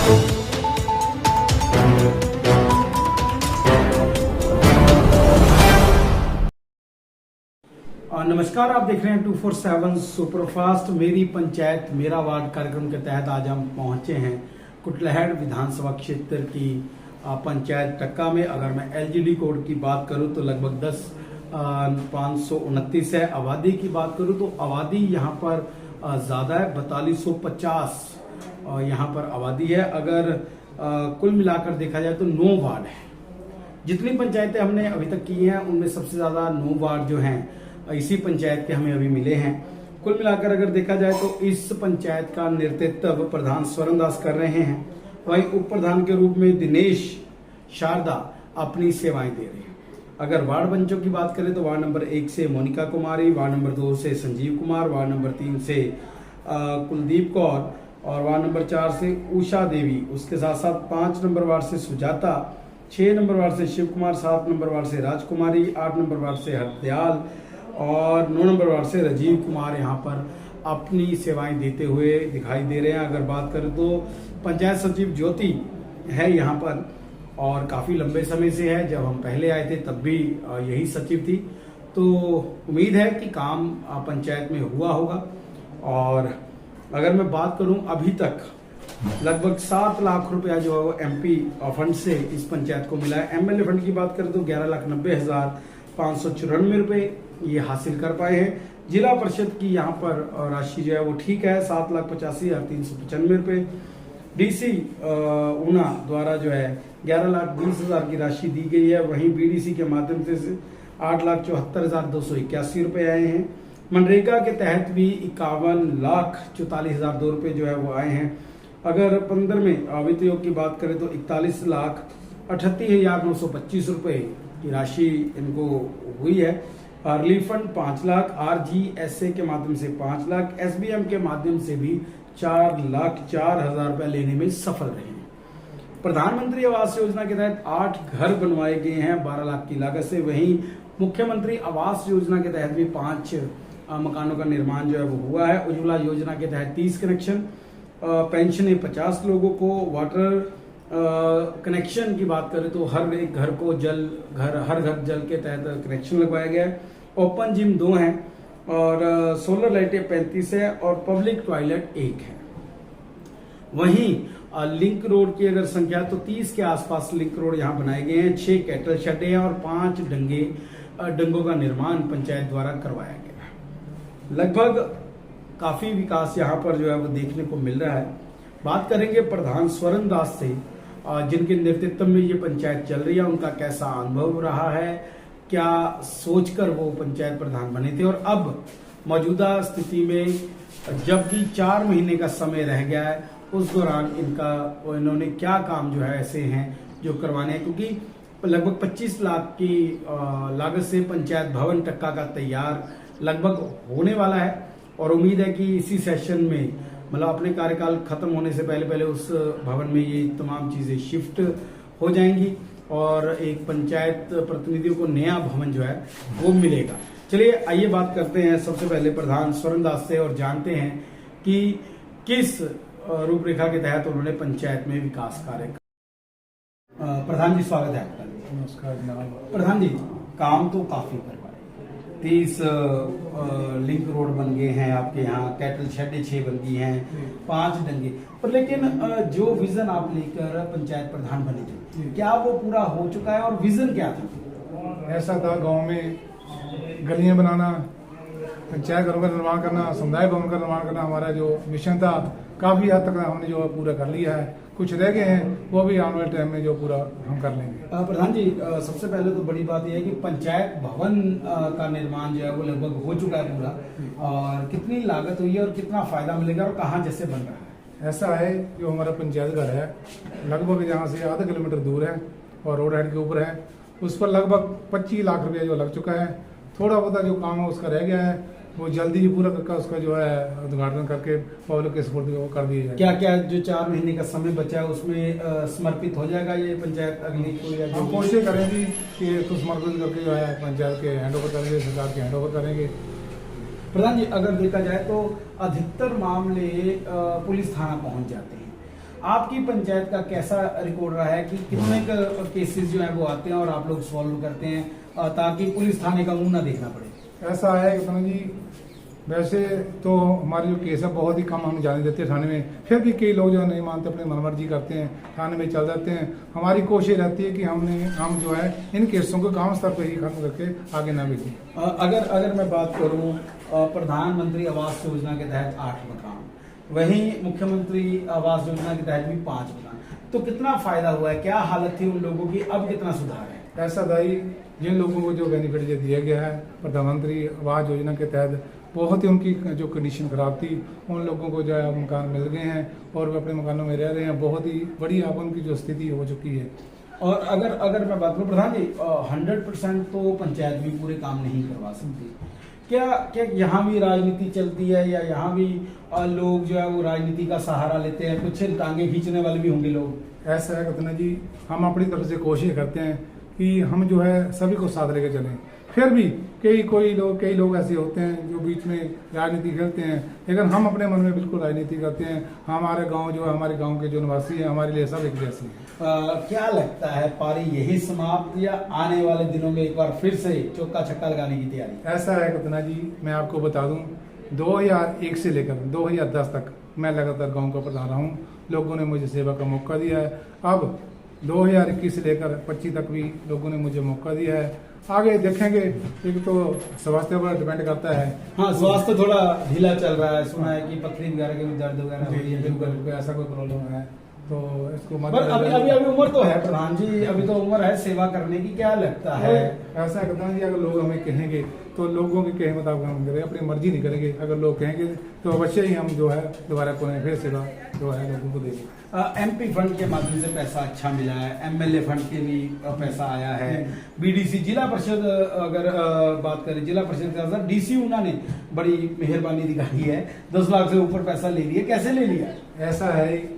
नमस्कार, आप देख रहे हैं 247 सुपरफास्ट मेरी पंचायत मेरा वार्ड कार्यक्रम के तहत आज हम पहुंचे हैं कुटलैहड़ विधानसभा क्षेत्र की पंचायत टक्का में। अगर मैं एलजीडी कोड की बात करूं तो लगभग 529 है। आबादी की बात करूं तो आबादी यहां पर ज्यादा है, 4250 यहां पर आबादी है। अगर कुल मिलाकर देखा जाए तो 9 वार्ड है। जितनी पंचायतें हमने अभी तक की हैं उनमें सबसे ज्यादा 9 वार्ड जो हैं इसी पंचायत के हमें अभी मिले हैं। कुल मिलाकर अगर देखा जाए तो इस पंचायत का नेतृत्व प्रधान स्वर्ण दास कर रहे हैं। वहीं उप प्रधान के रूप में दिनेश शारदा अपनी सेवाएं दे रहे हैं। अगर वार्ड पंचों की बात करें तो वार्ड नंबर 1 से मोनिका कुमारी, वार्ड नंबर 2 से संजीव कुमार, वार्ड नंबर 3 से कुलदीप कौर और वार्ड नंबर 4 से उषा देवी। उसके साथ साथ 5 नंबर वार्ड से सुजाता, 6 नंबर वार्ड से शिव कुमार, 7 नंबर वार्ड से राजकुमारी, 8 नंबर वार्ड से हरदयाल और 9 नंबर वार्ड से राजीव कुमार यहाँ पर अपनी सेवाएं देते हुए दिखाई दे रहे हैं। अगर बात करें तो पंचायत सचिव ज्योति है यहाँ पर और काफी लंबे समय से है। जब हम पहले आए थे तब भी यही सचिव थी। तो उम्मीद है कि काम पंचायत में हुआ होगा। और अगर मैं बात करूं अभी तक लगभग 7 लाख रुपया जो है वो एमपी फंड से इस पंचायत को मिला है। एमएलए फंड की बात करें तो 11,90,594 रुपए ये हासिल कर पाए हैं। जिला परिषद की यहाँ पर राशि जो है वो ठीक है, 7,85,395 रुपए। डीसी ऊना द्वारा जो है 11,20,000 की राशि दी गई है। वहीं बीडीसी के माध्यम से 8,74,281 रुपए आए हैं। मनरेगा के तहत भी 51,44,002 रुपए जो है वो आए हैं। अगर 15 में वित्त योग की बात करें तो 41,38,925 रुपए की राशि इनको हुई है। रिलीफ फंड 5 लाख, आरजीएसए के माध्यम से 5 लाख, एसबीएम के माध्यम से भी 4,04,000 रुपए लेने में सफल रहे हैं। प्रधानमंत्री आवास योजना के तहत 8 घर बनवाए गए हैं 12 लाख की लागत से। वहीं मुख्यमंत्री आवास योजना के तहत भी 5 मकानों का निर्माण जो है वो हुआ है। उज्ज्वला योजना के तहत 30 कनेक्शन, पेंशन 50 लोगों को। वाटर कनेक्शन की बात करें तो हर एक घर को हर घर जल के तहत कनेक्शन लगवाया गया है। ओपन जिम 2 हैं और सोलर लाइटें 35 है और पब्लिक टॉयलेट 1 है। वहीं लिंक रोड की अगर संख्या तो 30 के आसपास लिंक रोड यहाँ बनाए गए हैं। 6 कैटल शेड हैं और 5 डंगों का निर्माण पंचायत द्वारा करवाया गया है। लगभग काफी विकास यहाँ पर जो है वो देखने को मिल रहा है। बात करेंगे प्रधान स्वर्ण दास से, जिनके नेतृत्व में ये पंचायत चल रही है। उनका कैसा अनुभव रहा है, क्या सोचकर वो पंचायत प्रधान बने थे और अब मौजूदा स्थिति में जब भी 4 महीने का समय रह गया है उस दौरान इन्होंने क्या काम जो है ऐसे हैं जो करवाने हैं। क्योंकि लगभग 25 लाख की लागत से पंचायत भवन टक्का का तैयार लगभग होने वाला है और उम्मीद है कि इसी सेशन में मतलब अपने कार्यकाल खत्म होने से पहले उस भवन में ये तमाम चीजें शिफ्ट हो जाएंगी और एक पंचायत प्रतिनिधियों को नया भवन जो है वो मिलेगा। चलिए आइए बात करते हैं सबसे पहले प्रधान स्वर्ण दास से और जानते हैं कि किस रूपरेखा के तहत उन्होंने पंचायत में विकास कार्य। प्रधान जी स्वागत है आपका। नमस्कार जनाब। प्रधान जी काम तो काफी कर पाए, 30 लिंक रोड बन गए हैं आपके यहाँ, कैटल शेडें 6 बन गई हैं, 5 डंगे पर। लेकिन जो विजन आप लेकर पंचायत प्रधान बने थे क्या वो पूरा हो चुका है और विजन क्या था? ऐसा था गांव में गलियां बनाना, पंचायत घरों का निर्माण करना, समुदाय भवन का निर्माण करना हमारा जो मिशन था। काफी हद तक हमने जो पूरा कर लिया है। कुछ रह गए हैं वो भी आने वाले टाइम में जो पूरा हम कर लेंगे। प्रधान जी सबसे पहले तो बड़ी बात यह है कि पंचायत भवन का निर्माण जो है वो लगभग हो चुका है पूरा, और कितनी लागत हुई है और कितना फायदा मिलेगा और कहाँ जैसे बन रहा है? ऐसा है जो हमारा पंचायत घर है लगभग यहाँ से आधा किलोमीटर दूर है और रोड हेड के ऊपर है। उस पर लगभग 25 लाख रुपया जो लग चुका है। थोड़ा बहुत जो काम है उसका रह गया है, वो जल्दी ही पूरा करके उसका जो है उद्घाटन करके पब्लिक के सपोर्ट को कर दिया जाए। क्या क्या जो 4 महीने का समय बचा है उसमें समर्पित हो जाएगा ये पंचायत अगली को? या हम कोशिश करेंगे कि इसको समर्पित करके जो है पंचायत के हैंड ओवर करेंगे, सरकार के हैंड ओवर करेंगे। प्रधान जी अगर देखा जाए तो अधिकतर मामले पुलिस थाना पहुंच जाते हैं आपकी पंचायत का कैसा रिकॉर्ड रहा है कि कितने केसेस जो है वो आते हैं और आप लोग सॉल्व करते हैं ताकि पुलिस थाने का मुंह ना देखना पड़े? ऐसा है कि जी वैसे तो हमारे जो केस है बहुत ही कम हम जाने देते हैं थाने में, फिर भी कई लोग जो नहीं मानते, अपने मनमर्जी करते हैं, थाने में चल जाते हैं। हमारी कोशिश रहती है कि हम जो है इन केसों को गांव स्तर पर ही खत्म करके आगे ना भेजें। अगर मैं बात करूं प्रधानमंत्री आवास योजना के तहत 8 मकान, वहीं मुख्यमंत्री आवास योजना के तहत भी 5 मकान, तो कितना फायदा हुआ है? क्या हालत थी उन लोगों की, अब कितना सुधार है? ऐसा दाई जिन लोगों को जो बेनिफिट दिया गया है प्रधानमंत्री आवास योजना के तहत, बहुत ही उनकी जो कंडीशन खराब थी, उन लोगों को जो है मकान मिल गए हैं और वे अपने मकानों में रह रहे हैं। बहुत ही बढ़िया अब उनकी जो स्थिति हो चुकी है। और अगर मैं बात करूं प्रधान जी, 100% तो पंचायत भी पूरे काम नहीं करवा सकती। क्या यहाँ भी राजनीति चलती है या यहाँ भी लोग जो है वो राजनीति का सहारा लेते हैं? कुछ टांगे खींचने वाले भी होंगे लोग। ऐसा है कतना जी, हम अपनी तरफ से कोशिश करते हैं कि हम जो है सभी को साथ लेकर चलें। फिर भी कई लोग ऐसे होते हैं जो बीच में राजनीति खेलते हैं, लेकिन हम अपने मन में बिल्कुल राजनीति करते हैं। हमारे गांव जो है, हमारे गांव के जो निवासी हैं, हमारे लिए सब एक जैसे हैं। क्या लगता है पारी यही समाप्त या आने वाले दिनों में एक बार फिर से चौका छक्का लगाने की तैयारी? ऐसा है कतना जी, मैं आपको बता दूं 2001 से लेकर 2010 तक मैं लगातार गाँव का प्रधान रहा हूँ। लोगों ने मुझे सेवा का मौका दिया है। अब 2021 से लेकर 25 तक भी लोगों ने मुझे मौका दिया है। आगे देखेंगे, एक तो स्वास्थ्य पर डिपेंड करता है। हाँ, स्वास्थ्य थोड़ा ढीला चल रहा है, सुना है कि पथरी वगैरह के भी दर्द वगैरह हो रही है। बिल्कुल ऐसा कोई प्रॉब्लम है तो इसको मत। पर अभी उम्र तो है प्रधान जी, अभी तो उम्र है सेवा करने की। क्या लगता है? ऐसा करता है अगर लोग हमें कहेंगे तो लोगों के कहे मुताबिक हम करेंगे, अपनी मर्जी नहीं करेंगे। अगर लोग कहेंगे तो अवश्य ही हम जो है दोबारा फिर सेवा जो है लोगों को देंगे। एमपी फंड के माध्यम से पैसा अच्छा मिला है, एमएलए फंड के भी पैसा आया है, बीडीसी जिला परिषद अगर बात करें जिला परिषद का डीसी उन्होंने बड़ी मेहरबानी दिखाई है, 10 लाख से ऊपर पैसा ले लिया। कैसे ले लिया? ऐसा है,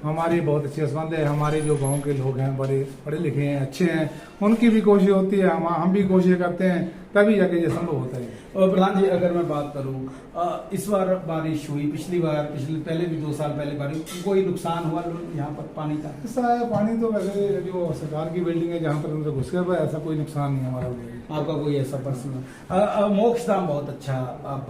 हमारे बहुत अच्छे संबंध है। हमारे जो गांव के लोग हैं बड़े पढ़े लिखे हैं, अच्छे हैं, उनकी भी कोशिश होती है, हम भी कोशिश करते हैं, तभी जाके ये संभव होता है। और प्रधान जी अगर मैं बात करूं, इस बार बारिश हुई, पहले भी 2 साल पहले बारिश, कोई नुकसान हुआ यहाँ पर पानी का? ऐसा है, पानी तो वैसे जो सरकार की बिल्डिंग है जहाँ पर अंदर घुस गया, ऐसा कोई नुकसान नहीं हमारा हुआ। आपका कोई ऐसा पर्सनल? मोक्ष धाम बहुत अच्छा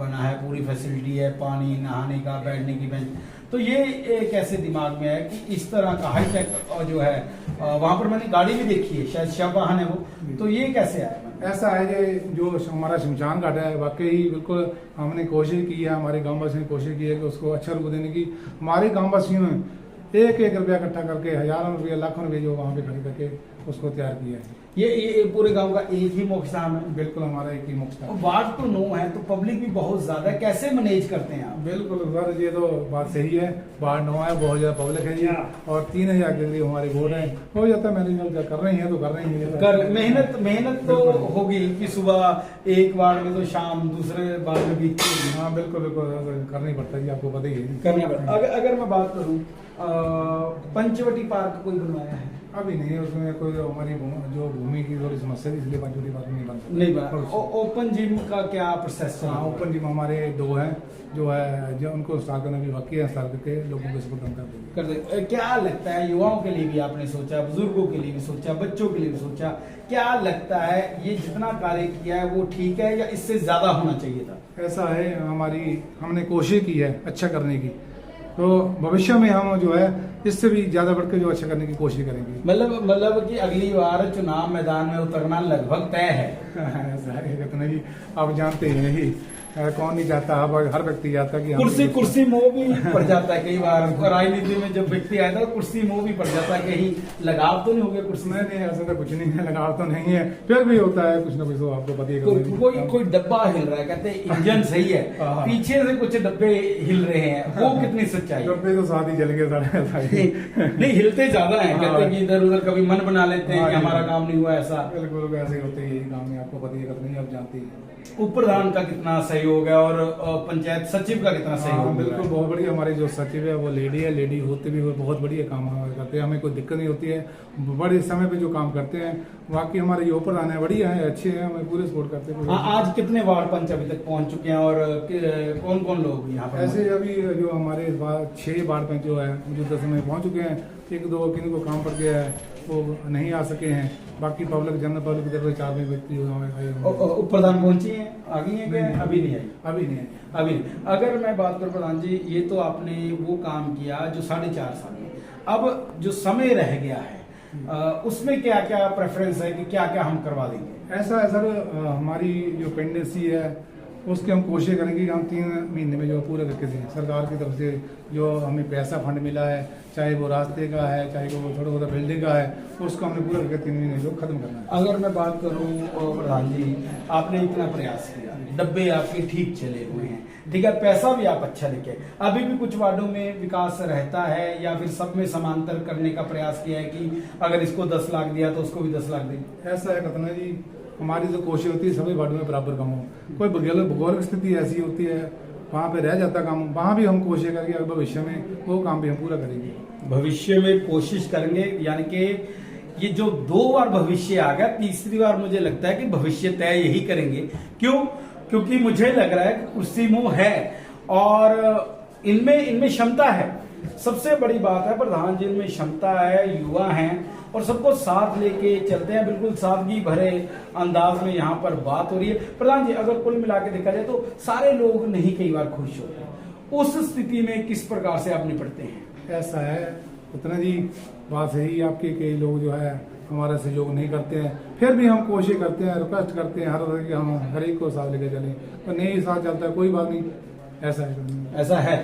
बना है, पूरी फैसिलिटी है, पानी, नहाने का, बैठने की बेंच। तो ये कैसे दिमाग में है कि इस तरह का हाईटेक जो है, वहां पर मैंने गाड़ी भी देखी है, शायद शाहवाहन है वो, तो ये कैसे आया? ऐसा है कि जो हमारा शमशान घाट है वाकई बिल्कुल हमने कोशिश की है, हमारे गाँव वासियों ने कोशिश की है कि उसको अच्छा रूप देने की। हमारे गाँव वासियों ने 1-1 रुपया इकट्ठा करके, हजारों रुपया, लाखों रुपये जो वहाँ पे खर्च करके उसको तैयार किया है। ये पूरे गांव का एक ही मोक्ष धाम है? बिल्कुल हमारा एक ही मोक्ष धाम। वार्ड तो 9 है, तो पब्लिक भी बहुत ज्यादा है, कैसे मैनेज करते हैं आप? बिल्कुल सर, ये तो बात सही है। वार्ड 9 है, बहुत ज्यादा पब्लिक है जी, और 3000 के करीब हमारे वोट है। हो जाता है मैनेजमेंट कर रही है तो कर रही है। मेहनत तो होगी कि सुबह एक वार्ड में तो शाम दूसरे वार्ड में भी। हाँ बिल्कुल करना ही पड़ता है जी, आपको पता ही है। करना पड़ता। अगर मैं बात करूँ, पंचवटी पार्क कोई बनवाया है? अभी नहीं, उसमें कोई हमारी जो भूमि की थोड़ी समस्या थी, इसलिए पंचवटी पार्क नहीं बन सकता। नहीं बना। ओपन जिम का क्या प्रोसेस है? हाँ, ओपन जिम हमारे 2 हैं जो है, जो उनको स्टार्ट करना भी बाकी है, स्टार्ट करके लोगों को सपोर्ट कर देंगे। क्या लगता है, युवाओं के लिए भी आपने सोचा, बुजुर्गों के लिए भी सोचा, बच्चों के लिए भी सोचा, क्या लगता है ये जितना कार्य किया है वो ठीक है या इससे ज्यादा होना चाहिए था? ऐसा है, हमने कोशिश की है अच्छा करने की, तो भविष्य में हम जो है इससे भी ज्यादा बढ़कर जो अच्छा करने की कोशिश करेंगे। मतलब कि अगली बार चुनाव मैदान में उतरना लगभग तय है। ऐसा है कितना ही, आप जानते हैं ही, कौन नहीं चाहता, हर व्यक्ति चाहता कि कुर्सी मोह भी पड़ जाता है कई बार राजनीति में। जब व्यक्ति आता है कुर्सी मोह भी पड़ जाता है, कहीं लगाव तो नहीं हो गया कुर्सी में? नहीं, ऐसा तो कुछ नहीं है, लगाव तो नहीं है, फिर भी होता है कुछ ना कुछ, तो आपको पता ही। कोई डब्बा हिल रहा है, कहते हैं इंजन सही है, पीछे से कुछ डब्बे हिल रहे हैं, वो कितनी सच्चाई? डब्बे तो साथ ही जल गए साढ़े। नहीं, हिलते ज्यादा है, कहते हैं कि इधर उधर कभी मन बना लेते हैं कि हमारा काम नहीं हुआ। ऐसा बिल्कुल ऐसे होते ही काम में, आपको पता ही नहीं, आप जानते ही। उप प्रधान का कितना सहयोग है और पंचायत सचिव का कितना सहयोग मिल रहा बिल्कुल है? बहुत बढ़िया। हमारे जो सचिव है वो लेडी है, लेडी होते भी वो बहुत बढ़िया काम हमारे करते हैं, हमें कोई दिक्कत नहीं होती है, बड़े समय पे जो काम करते हैं। बाकी हमारे जो प्रधान है बढ़िया है, अच्छे हैं, हमें पूरे सपोर्ट करते हैं। आज कितने वार्ड पंच अभी तक पहुंच चुके हैं और कौन कौन लोग यहाँ पर? ऐसे अभी जो हमारे 6 वार्ड पंच जो है मौजूदा समय पहुंच चुके हैं। 1-2 किन को काम पड़ गया है वो नहीं आ सके हैं, बाकी पब्लिक जनरल पब्लिक की तरफ से 4 व्यक्ति उप प्रधान पहुंची हैं, आ गई हैं क्या? अभी नहीं आई। अभी नहीं। अभी नहीं। अगर मैं बात करूं प्रधान जी, ये तो आपने वो काम किया जो 4.5 साल में, अब जो समय रह गया है उसमें क्या क्या प्रेफरेंस है कि क्या क्या हम करवा देंगे? ऐसा है सर, हमारी जो पेंडेंसी है उसकी हम कोशिश करेंगे कि हम 3 महीने में जो पूरा करके दें। सरकार की तरफ से जो हमें पैसा फंड मिला है, चाहे वो रास्ते का है, चाहे वो थोड़ा बहुत बिल्डिंग का है, उसको हमने पूरा करके 3 महीने जो खत्म करना है। अगर मैं बात करूं प्रधान जी, आपने इतना प्रयास किया, डब्बे आपके ठीक चले हुए हैं, ठीक है, पैसा भी आप अच्छा लेके, अभी भी कुछ वार्डों में विकास रहता है या फिर सब में समांतर करने का प्रयास किया है कि अगर इसको 10 लाख दिया तो उसको भी 10 लाख दें? ऐसा है कतना जी, हमारी जो कोशिश होती है सभी वार्डों में बराबर काम हो। कोई भौगोलिक स्थिति ऐसी होती है वहाँ पे रह जाता काम, वहाँ भी हम कोशिश करेंगे अगर भविष्य में वो काम भी हम पूरा करेंगे। भविष्य में कोशिश करेंगे, यानी कि ये जो 2 बार भविष्य आ गया, तीसरी बार मुझे लगता है कि भविष्य तय यही करेंगे। क्यों? क्योंकि मुझे लग रहा है कि कुर्सी मोह है और इनमें क्षमता है। सबसे बड़ी बात है प्रधान जी, इनमें क्षमता है, युवा हैं और सबको साथ लेके चलते हैं। बिल्कुल सादगी भरे अंदाज में यहाँ पर बात हो रही है। प्रधान जी, अगर कुल मिला के देखा जाए तो सारे लोग नहीं कई बार खुश होते, उस स्थिति में किस प्रकार से आप निपटते हैं? ऐसा है उतना जी, बात सही आपके, कई लोग जो है हमारा सहयोग नहीं करते हैं, फिर भी हम कोशिश करते हैं, रिक्वेस्ट करते हैं हर तरह के, हम हर एक को साथ लेकर चलें, तो नहीं साथ चलता है कोई बात नहीं। ऐसा है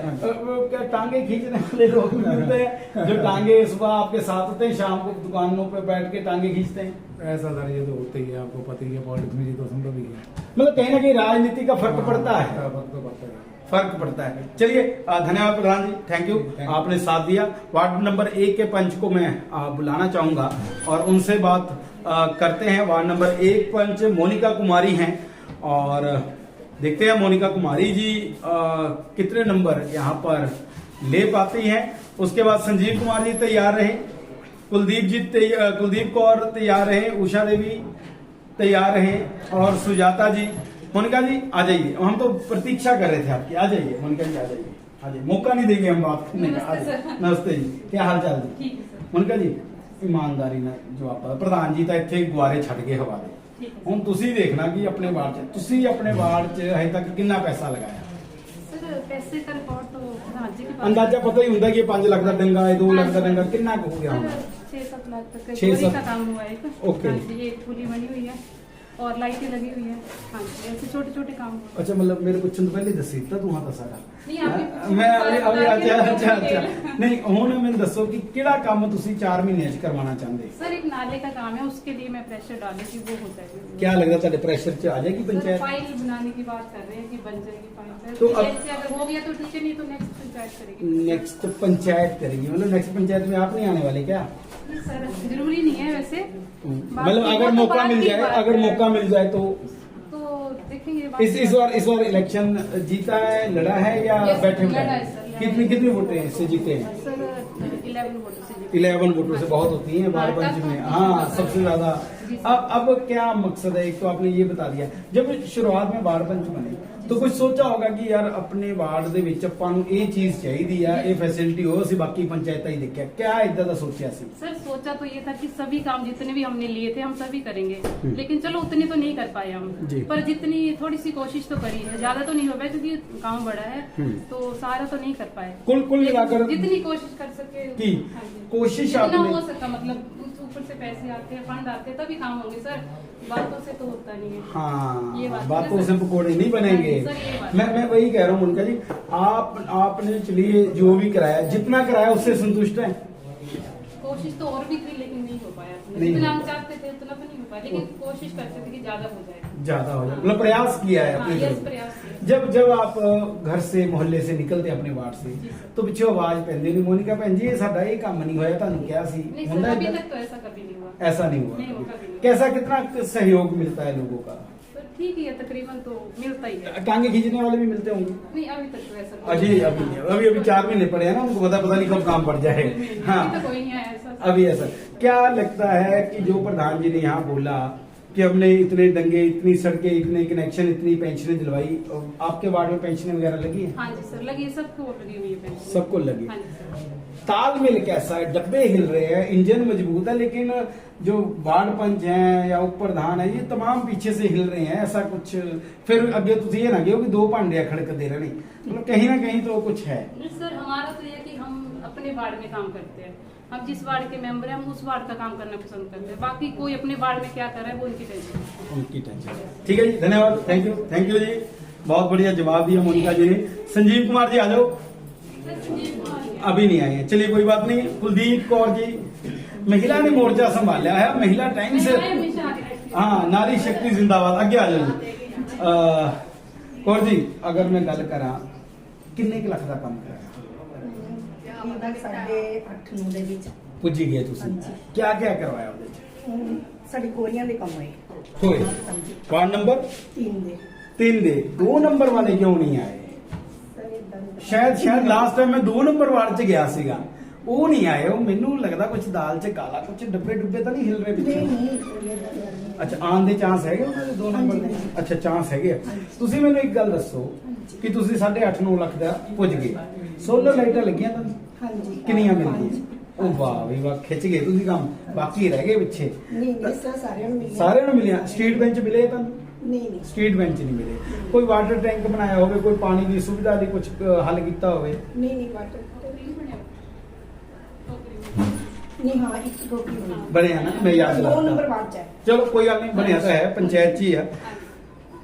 क्या टांगे खींचने वाले लोग भी मिलते हैं जो टांगे सुबह आपके साथ होते हैं, शाम को दुकानों पे बैठ के टांगे खींचते हैं? ऐसा सर ये तो होता ही है, आपको पता ही है, पॉलिटिक्स में ये तो संभव ही है। मतलब कहीं ना कहीं राजनीति का फर्क पड़ता है, फर्क तो पड़ता है। फर्क पड़ता है। चलिए, धन्यवाद प्रधान जी, थैंक यू, आपने साथ दिया। वार्ड नंबर 1 के पंच को मैं बुलाना चाहूंगा और उनसे बात करते हैं। वार्ड नंबर 1 पंच मोनिका कुमारी हैं और देखते हैं मोनिका कुमारी जी कितने नंबर यहाँ पर ले पाती हैं। उसके बाद संजीव कुमार जी तैयार रहे, कुलदीप कौर तैयार रहे, उषा देवी तैयार रहे और सुजाता जी। मोनिका जी आ जाइए, हम तो प्रतीक्षा कर रहे थे आपकी, आ जाइए मोनिका जी, आ जाइए, आ जाइए, मौका नहीं देंगे हम बात करने का। नमस्ते जी, क्या हाल चाल जी? मोनिका जी, ईमानदारी ना जो आप प्रधान जी ਤਾਂ ਇੱਥੇ ਗੁਆਰੇ ਛੱਡ ਗਏ ਹਵਾਲੇ, ਹੁਣ ਤੁਸੀਂ ਦੇਖਣਾ ਕਿ ਆਪਣੇ ਵਾਰਡ 'ਚ ਤੁਸੀਂ ਆਪਣੇ ਵਾਰਡ 'ਚ ਹਜੇ ਤੱਕ ਕਿੰਨਾ ਪੈਸਾ ਲਗਾਇਆ? सर पैसे का रिकॉर्ड तो प्रधान जी के पास अंदाजा पता ही ਹੁੰਦਾ कि 5 ਲੱਖ ਦਾ ਡੰਗਾ है, 2 ਲੱਖ ਦਾ ਡੰਗਾ, कितना हो गया होगा? 6-7 लाख तक 6-7 का काम हुआ है एक। ओके। हाँ जी, एक पुली बनी हुई है और लाइटें लगी हुई है। हाँ जी, ऐसे छोटे छोटे काम हुए। अच्छा, मतलब मेरे पुੱਛਣ ਤੋਂ ਪਹਿਲੇ ਦੱਸੀ ਤਾਂ ਤੂੰ ਤਾਂ ਸਾਰਾ नहीं आपके ਮੈਂ ਅੱਛਾ ਨਹੀਂ, ਹੁਣ ਮੈਨੂੰ ਦੱਸੋ ਕਿ ਕਿਹੜਾ ਕੰਮ ਤੁਸੀਂ 4 ਮਹੀਨਿਆਂ 'ਚ ਕਰਵਾਉਣਾ ਚਾਹੁੰਦੇ? सर एक नाले का काम है, उसके लिए मैं प्रेशर डाली थी, वो हो जाएगी। क्या लगता है ਤੁਹਾਡੇ ਪ੍ਰੈਸ਼ਰ 'ਚ ਆ ਜਾਏਗੀ सर पंचायत? फाइल बनाने की बात कर रहे हैं कि बन जाएगी फाइल। तो तो अब- अगर हो गया तो ठीक है, नहीं तो नेक्स्ट पंचायत करेगी। नेक्स्ट पंचायत करेगी, मतलब नेक्स्ट पंचायत में आप नहीं आने वाले क्या? नहीं सर, जरूरी नहीं है वैसे। मतलब बात- अगर वो तो मौका बात मिल की जाए, बात अगर है। मौका मिल जाए तो देखेंगे बात इस बार इलेक्शन जीता है, लड़ा है या Yes, बैठे हुए लड़ा है हैं? सर, लड़ा कितनी है। कितनी वोटें से जीते हैं? सर 11 वोटों से जीते। 11 वोटों से बहुत होती हैं वार्ड पंच में, हाँ सबसे ज्यादा। जी सर। अब क्या मकसद है? एक तो आपने ये बता दिया, जब शुरुआत में वार्ड पंच बने तो कुछ सोचा होगा कि यार अपने वार्ड ਦੇ ਵਿੱਚ ਆਪਾਂ ਨੂੰ ਇਹ ਚੀਜ਼ ਚਾਹੀਦੀ ਆ, ਇਹ ਫੈਸਿਲਿਟੀ ਹੋ, ਅਸੀਂ ਬਾਕੀ ਪੰਚਾਇਤਾਂ ਹੀ ਦੇਖਿਆ, क्या इदा ਦਾ सोचा सी? सर सोचा तो ये था कि सभी काम जितने भी हमने लिए थे हम सभी करेंगे, लेकिन चलो उतनी तो नहीं कर पाए जी। हम, पर जितनी थोड़ी सी कोशिश तो करी है, ज्यादा तो नहीं हो पाया क्योंकि गांव बड़ा है तो सारा तो नहीं कर पाए। कुल मिलाकर जितनी कोशिश कर सके की हाँ जी। कोशिश जितना आपने हो सका, मतलब ऊपर से पैसे आते हैं, फंड आते हैं, तभी काम होंगे सर, बातों से तो होता नहीं है। हाँ, ये बात है बातों ना से सर? पकोड़े नहीं बनेंगे। हाँ, सर, ये बात है। मैं वही कह रहा हूँ मुनका जी, आपने चलिए जो भी कराया, जितना कराया उससे संतुष्ट है? कोशिश तो और भी की लेकिन नहीं हो पाया, नहीं जितना हो हम चाहते थे उतना तो नहीं हो पाया, लेकिन कोशिश करते थे कि ज्यादा हो जाए। ज्यादा हो जाए, मतलब प्रयास किया है हाँ, अपनी यस, तरफ। प्रयास किया। जब आप घर से मोहल्ले से निकलते अपने वार्ड से जी सर। तो पिछे आवाज पैंदी नहीं, मोनिका भैन जी ये साडा ये काम नहीं होया, ਤੁਹਾਨੂੰ ਕਿਹਾ ਸੀ नहीं ਹੁੰਦਾ सर, अभी इधर? तक तो ऐसा कभी नहीं हुआ। ऐसा नहीं हुआ नहीं हुआ, कभी नहीं। कैसा कितना सहयोग मिलता है लोगों का? तो सर ठीक ही है, तकरीबन तो मिलता ही है। टांगे खींचने वाले भी मिलते होंगे? नहीं अभी तक तो ऐसा अभी 4 महीने पड़े हैं ना, उनको पता नहीं कब काम पड़ जाए। हाँ, अभी तो कोई नहीं है ऐसा। अभी ऐसा क्या लगता है कि जो प्रधान जी ने यहाँ बोला कि हमने इतने डंगे, इतनी सड़कें, इतने कनेक्शन, इतनी पेंशनें दिलवाई, आपके वार्ड में पेंशनें वगैरह लगी है? हाँ जी सर लगी है, सबको लगी हुई है पेंशन। सबको लगी। हाँ जी सर। तालमेल कैसा है? डब्बे हिल रहे हैं, इंजन मजबूत है, लेकिन जो वार्ड पंच हैं या उप प्रधान है ये तमाम पीछे से हिल रहे हैं, ऐसा कुछ? फिर अगे तुम ये ना कहो कि 2 भांडे खड़क दे रहे नहीं, मतलब कहीं ना कहीं तो कुछ है। नहीं सर हमारा तो ये कि हम अपने वार्ड में काम करते हैं, हम जिस वार्ड के मेंबर हैं हम उस वार्ड का काम करना पसंद करते हैं, बाकी कोई अपने वार्ड में क्या कर रहा है वो उनकी टेंशन। उनकी टेंशन। ठीक है जी, धन्यवाद, थैंक यू जी, बहुत बढ़िया जवाब दिया मोनिका जी ने। संजीव कुमार जी आ जाओ। अभी नहीं आए हैं, चलिए कोई बात नहीं। कुलदीप कौर जी, महिला ने मोर्चा संभाला है, महिला टाइम से, हाँ नारी शक्ति जिंदाबाद, आगे आ जाओ जी। कौर जी अगर मैं गल करा किन्ने लाख का काम कराया? 8.5 ਦੇ ਵਿੱਚ ਪੁੱਜੀ ਗਏ ਤੁਸੀਂ, ਹਾਂਜੀ। क्या क्या करवाया ਉਹਦੇ ਚ? ਸਾਡੀ ਕੋਰੀਆਂ ਦੇ ਕੰਮ ਹੋਏ ਹੋਏ। ਹਾਂਜੀ ਵਾਰਡ ਨੰबर 3 ਦੇ 3 ਦੇ 2 ਨੰबर ਵਾਲੇ ਕਿਉਂ ਨਹੀਂ ਆਏ? ਸਰ ਇਦਾਂ ਸ਼ਾਇਦ ਲਾਸਟ ਟਾਈਮ ਮੈਂ 2 ਨੰਬਰ ਵਾਰਡ ਚ ਗਿਆ ਸੀਗਾ, ਉਹ ਨਹੀਂ ਆਏ। ਉਹ ਮੈਨੂੰ ਲੱਗਦਾ ਕੁਝ ਦਾਲ ਚ ਕਾਲਾ, ਕੁਝ ਡੱਬੇ ਡੁੱਬੇ ਤਾਂ ਨਹੀਂ ਹਿਲ ਰਹੇ ਪਿੱਛੇ? ਨਹੀਂ ਕੋਰੀਆਂ ਦਾ ਗੱਲ ਨਹੀਂ। ਅੱਛਾ, ਆਉਣ ਦੇ ਚਾਂਸ ਹੈਗੇ ਉਹਨਾਂ ਦੇ 2 ਨੰਬਰ ਦੇ? ਹਾਂਜੀ। ਅੱਛਾ, ਚਾਂਸ ਹੈਗੇ ਆ। ਤੁਸੀਂ ਮੈਨੂੰ ਇੱਕ ਗੱਲ ਦੱਸੋ ਕਿ ਤੁਸੀਂ 8.5-9 ਲੱਖ ਦਾ ਪੁੱਜ ਗਏ, ਸੋਲਰ ਲਾਈਟਾਂ ਲੱਗੀਆਂ ਤਾਂ ਹਾਂਜੀ ਕਿੰਨੀਆਂ ਮਿਲ ਗਈਆਂ? ਉਹ ਵਾਹ ਵੀ ਵਾਹ, ਖਿੱਚ ਗਏ ਤੁਸੀਂ ਕੰਮ, ਬਾਕੀ ਰਹਿ ਗਏ ਪਿੱਛੇ। ਨਹੀਂ ਨਹੀਂ ਸਰ ਸਾਰਿਆਂ ਨੂੰ ਮਿਲਿਆ। ਸਾਰਿਆਂ ਨੂੰ ਮਿਲਿਆ? ਸਟਰੀਟ ਬੈਂਚ ਮਿਲੇ ਤੁਹਾਨੂੰ? ਨਹੀਂ ਨਹੀਂ ਸਟਰੀਟ ਬੈਂਚ ਨਹੀਂ ਮਿਲੇ। ਕੋਈ ਵਾਟਰ ਟੈਂਕ ਬਣਾਇਆ ਹੋਵੇ, ਕੋਈ ਪਾਣੀ ਦੀ ਸੁਵਿਧਾ ਦੀ ਕੁਝ ਹੱਲ ਕੀਤਾ ਹੋਵੇ? ਨਹੀਂ ਨਹੀਂ ਵਾਟਰ ਨਹੀਂ ਹਾਂ ਇੱਕ ਟੋਪੀ ਹੋਈ ਬਣਿਆ ਨਾ, ਮੈਂ ਯਾਦ 2 ਨੰਬਰ ਕਰਦਾ। ਵਾਰਡ ਚ ਹੈ। ਚਲੋ ਕੋਈ ਗੱਲ ਨਹੀਂ, ਬਣਿਆ ਤਾਂ ਹੈ, ਪੰਚਾਇਤ 'ਚ ਹੀ ਆ।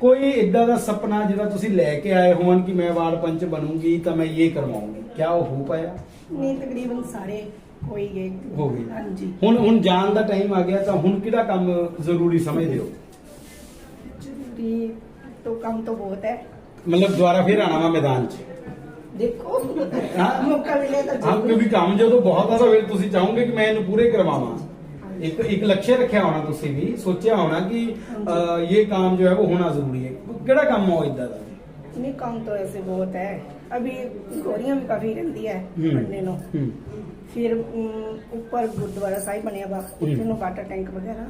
ਕੋਈ ਇਦਾਂ ਦਾ ਸੁਪਨਾ ਜਿਹੜਾ ਤੁਸੀਂ ਲੈ ਕੇ ਆਏ ਹੋਣ ਕਿ ਮੈਂ ਵਾਰਡ ਪੰਚ ਬਣੂੰਗੀ ਤਾਂ ਮੈਂ ਇਹ ਕਰਵਾਉਂਗੀ, ਕਿਆ ਉਹ ਹੋ ਪਾਇਆ? ਨਹੀਂ ਤਕਰੀਬਨ ਸਾਰੇ ਹੋਈ ਗਏ ਹੋ ਗਏ। ਹਾਂਜੀ ਹੁਣ ਜਾਣ ਦਾ ਟਾਈਮ ਆ ਗਿਆ, ਤਾਂ ਹੁਣ ਕਿਹੜਾ ਕੰਮ ਜ਼ਰੂਰੀ ਸਮਝਦੇ ਹੋ? ਜ਼ਰੂਰੀ तो काम तो बहुत है, मतलब दोबारा फिर आना वा मैदान 'ਚ? देखो हाँ? मौका मिले तो ਹਾਂ, जरूर। ਕਿਉਂਕਿ ਕੰਮ ਜਦੋਂ ਬਹੁਤ ਆ ਤਾਂ ਫਿਰ ਤੁਸੀਂ ਚਾਹੋਗੇ ਕਿ ਮੈਂ ਇਹਨੂੰ ਪੂਰੇ ਕਰਵਾਵਾਂ। ਇੱਕ लक्ष्य रखा होना, ਤੁਸੀਂ ਵੀ ਸੋਚਿਆ ਹੋਣਾ कि ये काम जो है वो होना जरूरी है। ਕਿਹੜਾ ਕੰਮ ਹੋ ਇਦਾਂ ਦਾ? नहीं काम तो ऐसे बहुत है, अभी गोरियां भी काफी रहती है बनने नो। फिर ऊपर गुरुद्वारा साहिब बनया बा, उत्थे नो वाटर टैंक वगैरह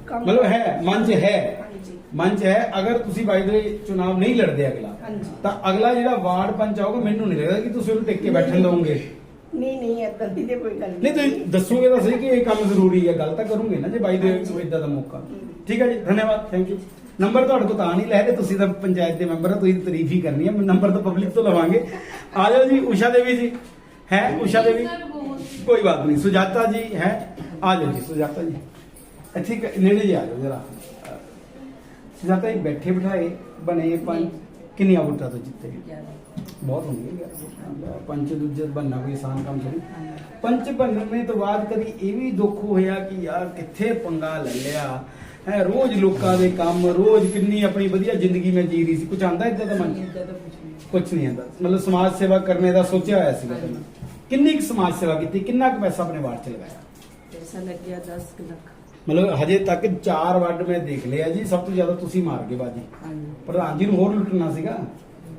काम मतलब है, मंच है, ਹਾਂਜੀ मंच है। अगर ਤੁਸੀਂ ਬਾਈ ਦੇ ਚੁਣਾਵ ਨਹੀਂ ਲੜਦੇ ਅਗਲਾ, ਹਾਂਜੀ ਤਾਂ ਅਗਲਾ ਜਿਹੜਾ ਵਾਰਡ ਪੰਚ ਆਊਗਾ, ਮੈਨੂੰ ਨਹੀਂ ਲੱਗਦਾ ਕਿ ਤੁਸੀਂ ਉਹਨੂੰ ਟਿਕ ਕੇ ਬੈਠਣ ਦਵੋਗੇ। नहीं ਏਦਾਂ ਦੀ ਤੇ ਕੋਈ ਗੱਲ ਨਹੀਂ, ਤੁਸੀਂ ਦੱਸੋਗੇ ਤਾਂ ਸਹੀ ਕਿ ਇਹ ਕੰਮ ਜ਼ਰੂਰੀ ਹੈ, ਗੱਲ ਤਾਂ ਕਰੋਗੇ ਨਾ ਜੇ ਬਾਈ ਦੇ ਇਦਾਂ ਦਾ ਮੌਕਾ। ਠੀਕ ਹੈ ਜੀ, ਧੰਨਵਾਦ, ਥੈਂਕ ਯੂ। ਨੰਬਰ ਤੁਹਾਡੇ ਕੋਲ ਤਾਂ ਨਹੀਂ ਲੈ ਰਹੇ, ਤੁਸੀਂ ਤਾਂ ਪੰਚਾਇਤ ਦੇ ਮੈਂਬਰ ਹੋ, ਤੁਸੀਂ ਤਾਰੀਫ ਹੀ ਕਰਨੀ ਹੈ, ਨੰਬਰ ਤਾਂ ਪਬਲਿਕ ਤੋਂ ਲਵਾਂਗੇ। ਆ ਜਾਓ ਜੀ, उषा देवी जी है, उषा देवी कोई बात नहीं, सुजाता जी है, आ जाओ जी सुजाता जी, ठीक है, नेड़े जी आ जाओ जरा। सुजाता जी बैठे बिठाए बने पंच, किन्नियां वोटां तो जिते? बहुत होंगे पंच दूजे बनना कोई आसान काम नहीं। पंच बनने तो बाद कभी ये भी दुख होया कि यार किथे पंगा ले लिया है, रोज लोकां दे काम, रोज किन्नी अपनी वधिया जिंदगी में जी रही सी, कुछ आंदा इदां दा मन? कुछ नहीं आंदा। मतलब समाज सेवा करने का सोचा होया सीगा तुहां? किन्नी कुछ समाज सेवा की, किन्ना कुछ पैसा अपने वार्ड च लगाया? पैसा लग गया 10 लाख। मतलब हजे तक 4 वार्ड में देख लिया जी, सब तो ज्यादा तुसी मार गए बाजी। प्रधान जी नूं होर लुटना सीगा,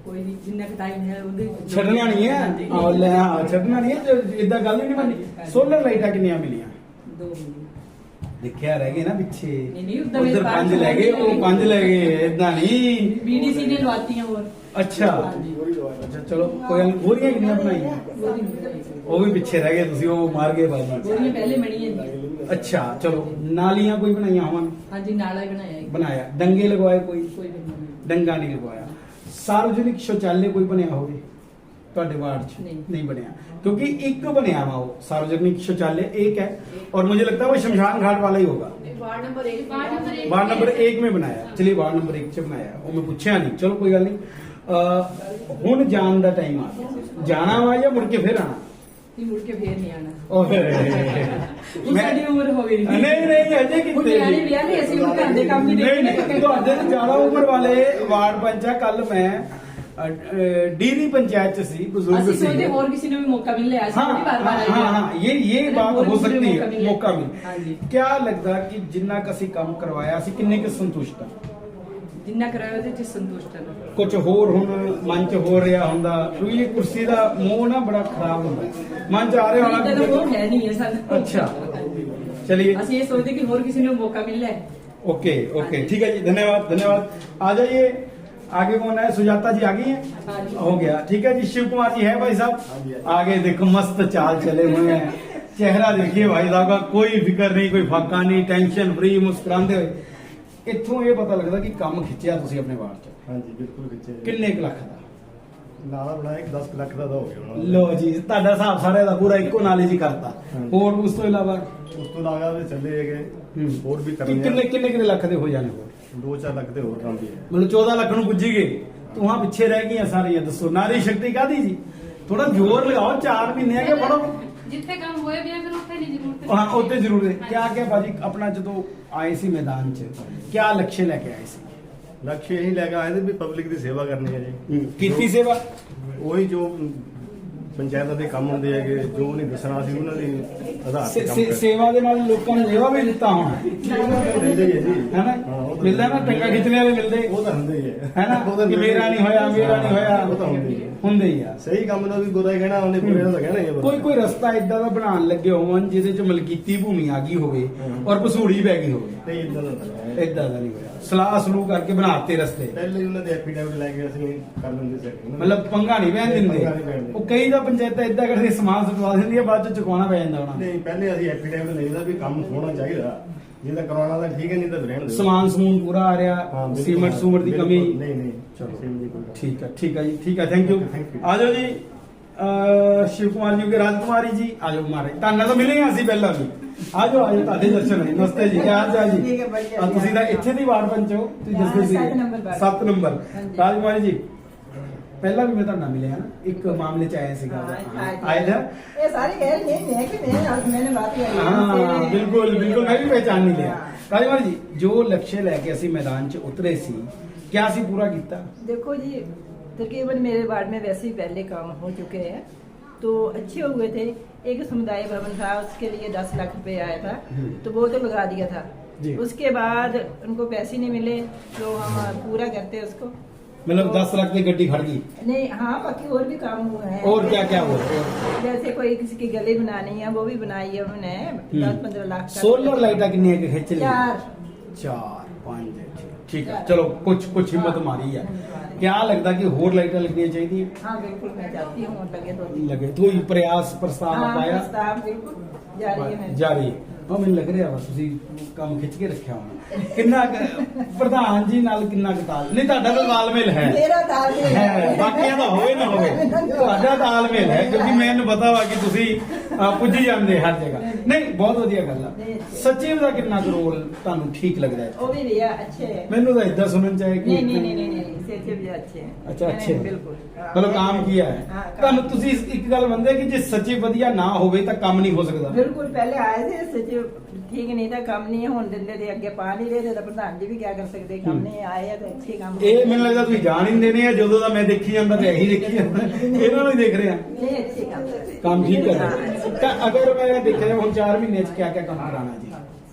कोई नहीं जिन्ना टाइम है ਉਹਦੇ ਛੱਡਣਾ ਨਹੀਂ ਹੈ। ਆ ਲੈ, ਹਾਂ ਛੱਡਣਾ ਨਹੀਂ ਹੈ, ਇਦਾਂ ਗੱਲ ਹੀ ਨਹੀਂ ਬਣਨੀ। ਸੋਲਰ ਲਾਈਟਾਂ ਕਿੰਨੀਆਂ ਮਿਲੀਆਂ? 2 ਮਿਲੀ। ਦੇਖਿਆ ਰਹਿ ਗਏ ਨਾ ਪਿੱਛੇ, ਨਹੀਂ, ਉੱਧਰ ਉਧਰ 5 ਲੈ ਗਏ, ਉਹ 5 ਲੈ ਗਏ, ਇਦਾਂ ਨਹੀਂ। बीडीसी ने लवाती हैं और ਅੱਛਾ ਅੱਛਾ, ਚਲੋ ਕੋਈ ਗੱਲ ਨਹੀਂ। ਗੋਰੀਆਂ ਕਿੰਨੀਆਂ ਬਣਾਈਆਂ? ਉਹ ਵੀ ਪਿੱਛੇ ਰਹਿ ਗਏ, ਤੁਸੀਂ ਉਹ ਮਾਰ ਗਏ ਬਾਜੀ। गोरियां पहले बनी है। ਅੱਛਾ ਚਲੋ, ਨਾਲੀਆਂ ਕੋਈ ਬਣਾਈਆਂ ਹੋਣ? हाँ जी नाला ही बनाया है। ਬਣਾਇਆ। ਡੰਗੇ ਲਗਵਾਏ ਕੋਈ? कोई नहीं। ਡੰਗਾ ਨਹੀਂ ਲਗਵਾਇਆ। सार्वजनिक शौचालय कोई बनया होवे ਤੁਹਾਡੇ ਵਾਰਡ 'ਚ? नहीं बनया, क्योंकि एक बनया हुआ वो सार्वजनिक शौचालय एक है, और मुझे लगता है वो शमशान घाट वाला ही होगा। वार्ड नंबर 1 वार्ड नंबर 1 में बनाया। चलिए वार्ड नंबर 1 च बनाया, वो मैं पूछा नहीं, चलो कोई गल नहीं। हुण जान दा टाइम आ गया, जाना वा या मुड़ के फिर आना? मुड़ के फिर नहीं आना। मैं उम्र हो गई नहीं अजे कितने नहीं ज्यादा उम्र वाले वार्ड पंच है। कल मैं डीरी पंचायत सी, बुजुर्ग सी, और किसी ने भी मौका मिल लिया। हाँ, ये बात हो सकती है, मौका मिल। क्या लगता कि जिन्ना क असीं काम करवाया, असीं किन्ने क संतुष्ट हां? ਜਿੰਨਾ ਕਰਾਇਆ ਉਹਦੇ ਚ ਸੰਤੁਸ਼ਟ ਹਨ। ਕੁਝ ਹੋਰ ਹੁਣ ਮਨ ਚ ਹੋ ਰਿਹਾ ਹੁੰਦਾ ਕਿਉਂਕਿ ਇਹ ਕੁਰਸੀ ਦਾ ਮੋਹ ਨਾ ਬੜਾ ਖਰਾਬ ਹੁੰਦਾ ਮਨ ਚ ਆ ਰਿਹਾ ਇਦਾਂ ਦਾ ਹੋਣਾ ਉਹ ਹੈ ਨਹੀਂ ਹੈ ਸਾਨੂੰ। अच्छा चलिए ਅਸੀਂ ਇਹ ਸੋਚਦੇ ਕਿ ਹੋਰ ਕਿਸੇ ਨੂੰ ਮੌਕਾ ਮਿਲੇ। ओके ओके ठीक है जी धन्यवाद धन्यवाद आ जाइए आगे कौन है सुजाता जी आ गई हाँ है जी। हो गया ठीक है जी शिव कुमार जी है भाई साहब आगे देखो मस्त चाल चले हुए हैं चेहरा देखिए भाई साहब का कोई फिक्र नहीं कोई फाका नहीं टेंशन फ्री मुस्कुराते हुए इत्थों ये पता लगता कि काम खिंचिया तुसी अपने वार च ਹਾਂਜੀ ਬਿਲਕੁਲ ਖਿੱਚੇ किन्ने क लख दा ਨਾਲਾ ਬਣਾਇਆ 10 ਲੱਖ ਦਾ ਤਾਂ ਹੋ ਗਿਆ ਹੁਣ लो जी ਤੁਹਾਡਾ ਹਿਸਾਬ ਸਾਰੇ ਦਾ ਪੂਰਾ ਇੱਕੋ ਨਾਲੇ ਜੀ ਕਰਤਾ ਹਾਂਜੀ। ਹੋਰ ਉਸ ਤੋਂ ਇਲਾਵਾ ਉਸ ਤੋਂ ਇਲਾਵਾ ਵੀ ਚੱਲੇ ਹੈਗੇ ਹੋਰ ਵੀ ਕਰਨੇ ਕਿੰਨੇ ਕਿੰਨੇ ਕਿੰਨੇ ਲੱਖ ਦੇ ਹੋ ਜਾਣੇ ਹੋਰ 2-4 ਲੱਖ ਦੇ ਹੋਰ ਕੰਮ ਵੀ ਹੈ ਮਤਲਬ 14 ਲੱਖ ਨੂੰ ਪੁੱਜੀ ਗਏ ਤੁਹਾਂ ਪਿੱਛੇ ਰਹਿ ਗਈਆਂ ਸਾਰੀਆਂ ਦੱਸੋ ਨਾਰੀ ਸ਼ਕਤੀ ਕਾਦੀ ਜੀ ਥੋੜਾ ਜ਼ੋਰ ਲਗਾਓ 4 ਮਹੀਨੇ ਆਗੇ ਪੜੋ जितने काम हुए भी हैं फिर उतने नहीं जरूरत ਹਾਂ ਉੱਤੇ ਜ਼ਰੂਰ ਹੈ ਕਿਆ ਕਿਆ ਬਾਜੀ ਆਪਣਾ ਜਦੋਂ ਆਏ ਸੀ ਮੈਦਾਨ 'ਚ ਕਿਆ ਲਕਸ਼ਯ ਲੈ ਕੇ ਆਏ ਸੀ ਲਕਸ਼ ਇਹੀ ਲੈ ਕੇ ਆਏ ਤੇ ਵੀ ਪਬਲਿਕ ਦੀ ਸੇਵਾ ਕਰਨੀ ਹੈ ਜੀ ਕੀਤੀ ਸੇਵਾ ਉਹੀ ਜੋ ਪੰਚਾਇਤਾਂ ਦੇ ਕੰਮ ਹੁੰਦੇ ਹੈਗੇ ਜੋ ਨਹੀਂ ਦੱਸਣਾ ਸੀ ਉਹਨਾਂ ਦੀ ਆਧਾਰ ਤੇ ਕੰਮ ਕਰਨਾ ਸੇਵਾ ਦੇ ਨਾਲ ਲੋਕਾਂ ਨੂੰ ਸੇਵਾ ਵੀ ਦਿੱਤਾ ਹੋਣਾ ਮਿਲਦੇ ਹੀ ਹੈ ਜੀ ਹੈਨਾ ਮਿਲਦਾ ਨਾ ਟੰਗਾ ਖਿੱਚਣੇ ਵਾਲੇ ਮਿਲਦੇ ਉਹ ਤਾਂ ਹੁੰਦੇ ਹੀ ਹੈ ਹੈਨਾ ਕਿ ਮੇਰਾ ਨਹੀਂ ਹੋਇਆ ਮੇਰਾ ਨਹੀਂ ਉਹ ਤਾਂ ਹੁੰਦੇ ਹੀ ਹੋਇਆ ਹੈ ਹੁੰਦੇ ਹੀ ਆ ਸਹੀ ਕੰਮ ਦਾ ਵੀ ਬੁਰਾ ਹੀ ਕਹਿਣਾ ਉਹਨੇ ਬੁਰੇ ਦਾ ਤਾਂ ਕਹਿਣਾ ਹੀ ਹੈ ਕੋਈ ਕੋਈ ਰਸਤਾ ਇਦਾਂ ਦਾ ਬਣਾਉਣ ਲੱਗੇ ਹੋਣ ਜਿਹਦੇ 'ਚ ਮਲਕੀਤੀ ਭੂਮੀ ਆ ਗਈ ਹੋਵੇ ਔਰ ਭਸੂੜੀ ਪੈ ਗਈ ਹੋਵੇ ਨਹੀਂ ਇਦਾਂ ਦਾ ਤਾਂ ਨਹੀਂ ਹੈ। ਇਦਾਂ ਦਾ ਨਹੀਂ ਹੋਇਆ ਸਲਾਹ ਸਲੂਹ ਕਰਕੇ ਬਣਾਤੇ ਰਸਤੇ ਪਹਿਲੇ ਹੀ ਉਹਨਾਂ ਦੇ ਐਫੀਡੈਵਿਟ ਲੈ ਕੇ ਅਸੀਂ ਕਰ ਲੈਂਦੇ ਸੀ ਮਤਲਬ ਪੰਗਾ ਨਹੀਂ ਪੈਣ ਦਿੰਦੇ ਪੰਗਾ ਨਹੀਂ ਪੈਣ ਦਿੰਦੇ। ਉਹ ਕਈ ਤਾਂ ਪੰਚਾਇਤਾਂ ਇਦਾਂ ਕਰਦੇ ਸਮਾਨ ਸੁਟਵਾ ਦਿੰਦੀ ਆ ਬਾਅਦ ਚ ਚੁਕਾਉਣਾ ਪੈ ਜਾਂਦਾ ਉਹਨਾਂ ਨਹੀਂ ਪਹਿਲੇ ਅਸੀਂ ਐਫੀਡੈਵਿਟ ਲਈਦਾ ਵੀ ਕੰਮ ਹੋਣਾ ਚਾਹੀਦਾ ਜੇ ਤਾਂ ਕਰਵਾਉਣਾ ਤਾਂ ਠੀਕ ਹੈ ਨਹੀਂ ਤਾਂ ਰਹਿਣ ਦਿਓ ਸਮਾਨ ਸਮੂਨ ਪੂਰਾ ਆ ਹਾਂ, ਰਿਹਾ ਬਿਲਕੁਲ। ਸੀਮਟ ਸੂਮਟ ਦੀ ਕਮੀ ਨਹੀਂ ਨਹੀਂ ਚਲੋ। ਕਿਸੇ ਵੀ ਕੋਈ ਗੱਲ ਠੀਕ ਹੈ ਠੀਕ ਹੈ ਥੈਂਕ ਯੂ Thank you. ਆ ਜਾਓ ਜੀ शिव कुमार जी के राजकुमारी जी आ जाओ मारे ताना तो मिले ਅਸੀਂ ਪਹਿਲਾਂ ਵੀ ਆ ਜਾਓ ਤੁਹਾਡੇ ਦਰਸ਼ਨ ਹੋਏ ਨਮਸਤੇ ਜੀ ਕੀ ਹਾਲ ਚਾਲ ਜੀ ਠੀਕ ਹੈ, ਵਧੀਆ, ਆ ਤੁਸੀਂ ਤਾਂ ਇੱਥੇ ਦੀ ਵਾਰਡ ਪੰਚ ਹੋ ਤੁਸੀਂ ਹਾਂ, ਦੱਸਦੇ ਸੀ 7 ਨੰਬਰ ਵਾਰਡ। 7 ਨੰਬਰ ਹਾਂਜੀ। ਰਾਜकुमारी जी ਪਹਿਲਾਂ ਵੀ ਮੈਂ ਤੁਹਾਨੂੰ ਮਿਲਿਆ ਨਾ ਇੱਕ ਮਾਮਲੇ ਚ ਆਇਆ ਸੀਗਾ ਆਏ थे ये सारे कह रहे हैं कि नहीं आज मैंने बात की हाँ बिल्कुल बिल्कुल मैं भी पहचान नहीं लिया राजकुमार जी जो लक्ष्य लेके ਅਸੀਂ मैदान ਚ उतरे ਸੀ क्या ਅਸੀਂ पूरा ਕੀਤਾ देखो जी तकरीबन मेरे वार्ड में वैसे ही पहले काम हो चुके हैं तो अच्छे हुए थे। एक समुदाय भवन था उसके लिए 10 लाख रुपए आया था तो वो तो लगा दिया था जी। उसके बाद उनको पैसे नहीं मिले तो हम पूरा करते उसको मतलब 10 लाख की गड्डी खड़ गई नहीं हाँ बाकी और भी काम हुए हैं और क्या क्या हुआ जैसे कोई किसी की गली बनानी है वो भी बनाई है उन्होंने 10-15 लाख का। सोलर लाइटा कितनी है खिंच ली 4 4 5 ठीक है चलो कुछ हिम्मत मारी है क्या लगता कि होर लाइटा लगनी चाहिए हाँ बिल्कुल मैं चाहती हूँ लगे तो लगे तो ही प्रयास प्रस्ताव हाँ पाया प्रस्ताव बिल्कुल जारी है ਜਾਰੀ ਉਹ ਮੈਨੂੰ ਲੱਗ ਰਿਹਾ ਵਾ ਤੁਸੀਂ ਕੰਮ ਖਿੱਚ ਕੇ ਰੱਖਿਆ ਹੋਣਾ ਕਿੰਨਾ ਪ੍ਰਧਾਨ ਜੀ ਨਾਲ ਕਿੰਨਾ ਤਾਲ ਨਹੀਂ ਤੁਹਾਡਾ ਤਾਂ ਤਾਲਮੇਲ ਹੈ मेरा तालमेल ਹੈ ਬਾਕੀਆਂ ਦਾ ਹੋਵੇ ਨਾ ਹੋਵੇ ਤੁਹਾਡਾ ਤਾਲਮੇਲ ਹੈ ਕਿਉਂਕਿ ਮੈਨੂੰ ਪਤਾ ਵਾ ਕਿ ਤੁਸੀਂ ਪੁੱਜੀ ਜਾਂਦੇ ਹਰ ਜਗ੍ਹਾ ਨਹੀਂ ਬਹੁਤ ਵਧੀਆ ਗੱਲ ਆ ਸਚਿਵ ਦਾ ਕਿੰਨਾ ਕੁ ਰੋਲ ਤੁਹਾਨੂੰ ਠੀਕ ਲੱਗਦਾ ਹੈ वो भी भैया अच्छे हैं ਮੈਨੂੰ ਤਾਂ ਇਦਾਂ ਸੁਣਨ ਚਾਹੇ ਕਿ नहीं सचिव भी अच्छे हैं अच्छा अच्छे हैं। बिल्कुल ਮਤਲਬ ਕੰਮ ਕੀਆ ਹੈ ਹਾਂ, ਕੰਮ। ਤੁਹਾਨੂੰ ਤੁਸੀਂ ਇੱਕ ਗੱਲ ਮੰਨਦੇ ਕਿ ਜੇ ਸਚਿਵ ਵਧੀਆ ਨਾ ਹੋਵੇ ਤਾਂ ਕੰਮ ਨਹੀਂ ਹੋ ਸਕਦਾ बिल्कुल पहले आए थे सचिव ठीक नहीं था काम नहीं होने देते थे अगे पा नहीं रहे थे तो प्रधान जी भी क्या कर सकते काम नहीं आए हैं तो अच्छे काम ਇਹ ਮੈਨੂੰ ਲੱਗਦਾ ਤੁਸੀਂ ਜਾਣ ਹੀ ਨਹੀਂ ਦੇਣੇ ਆ ਜਦੋਂ ਦਾ ਮੈਂ ਦੇਖੀ ਜਾਂਦਾ ਤੇ ਇਹੀ ਦੇਖੀ ਜਾਂਦਾ ਇਹਨਾਂ ਨੂੰ ਹੀ ਦੇਖ ਰਹੇ ਆ नहीं अच्छे काम कर रहे ਕੰਮ ਠੀਕ ਕਰ ਰਹੇ ਤਾਂ ਅਗਰ ਮੈਂ ਦੇਖਿਆ ਜਾਏ ਹੁਣ 4 ਮਹੀਨੇ ਚ ਕਿਆ ਕਿਆ ਕੰਮ ਕਰਾਣਾ ਜੀ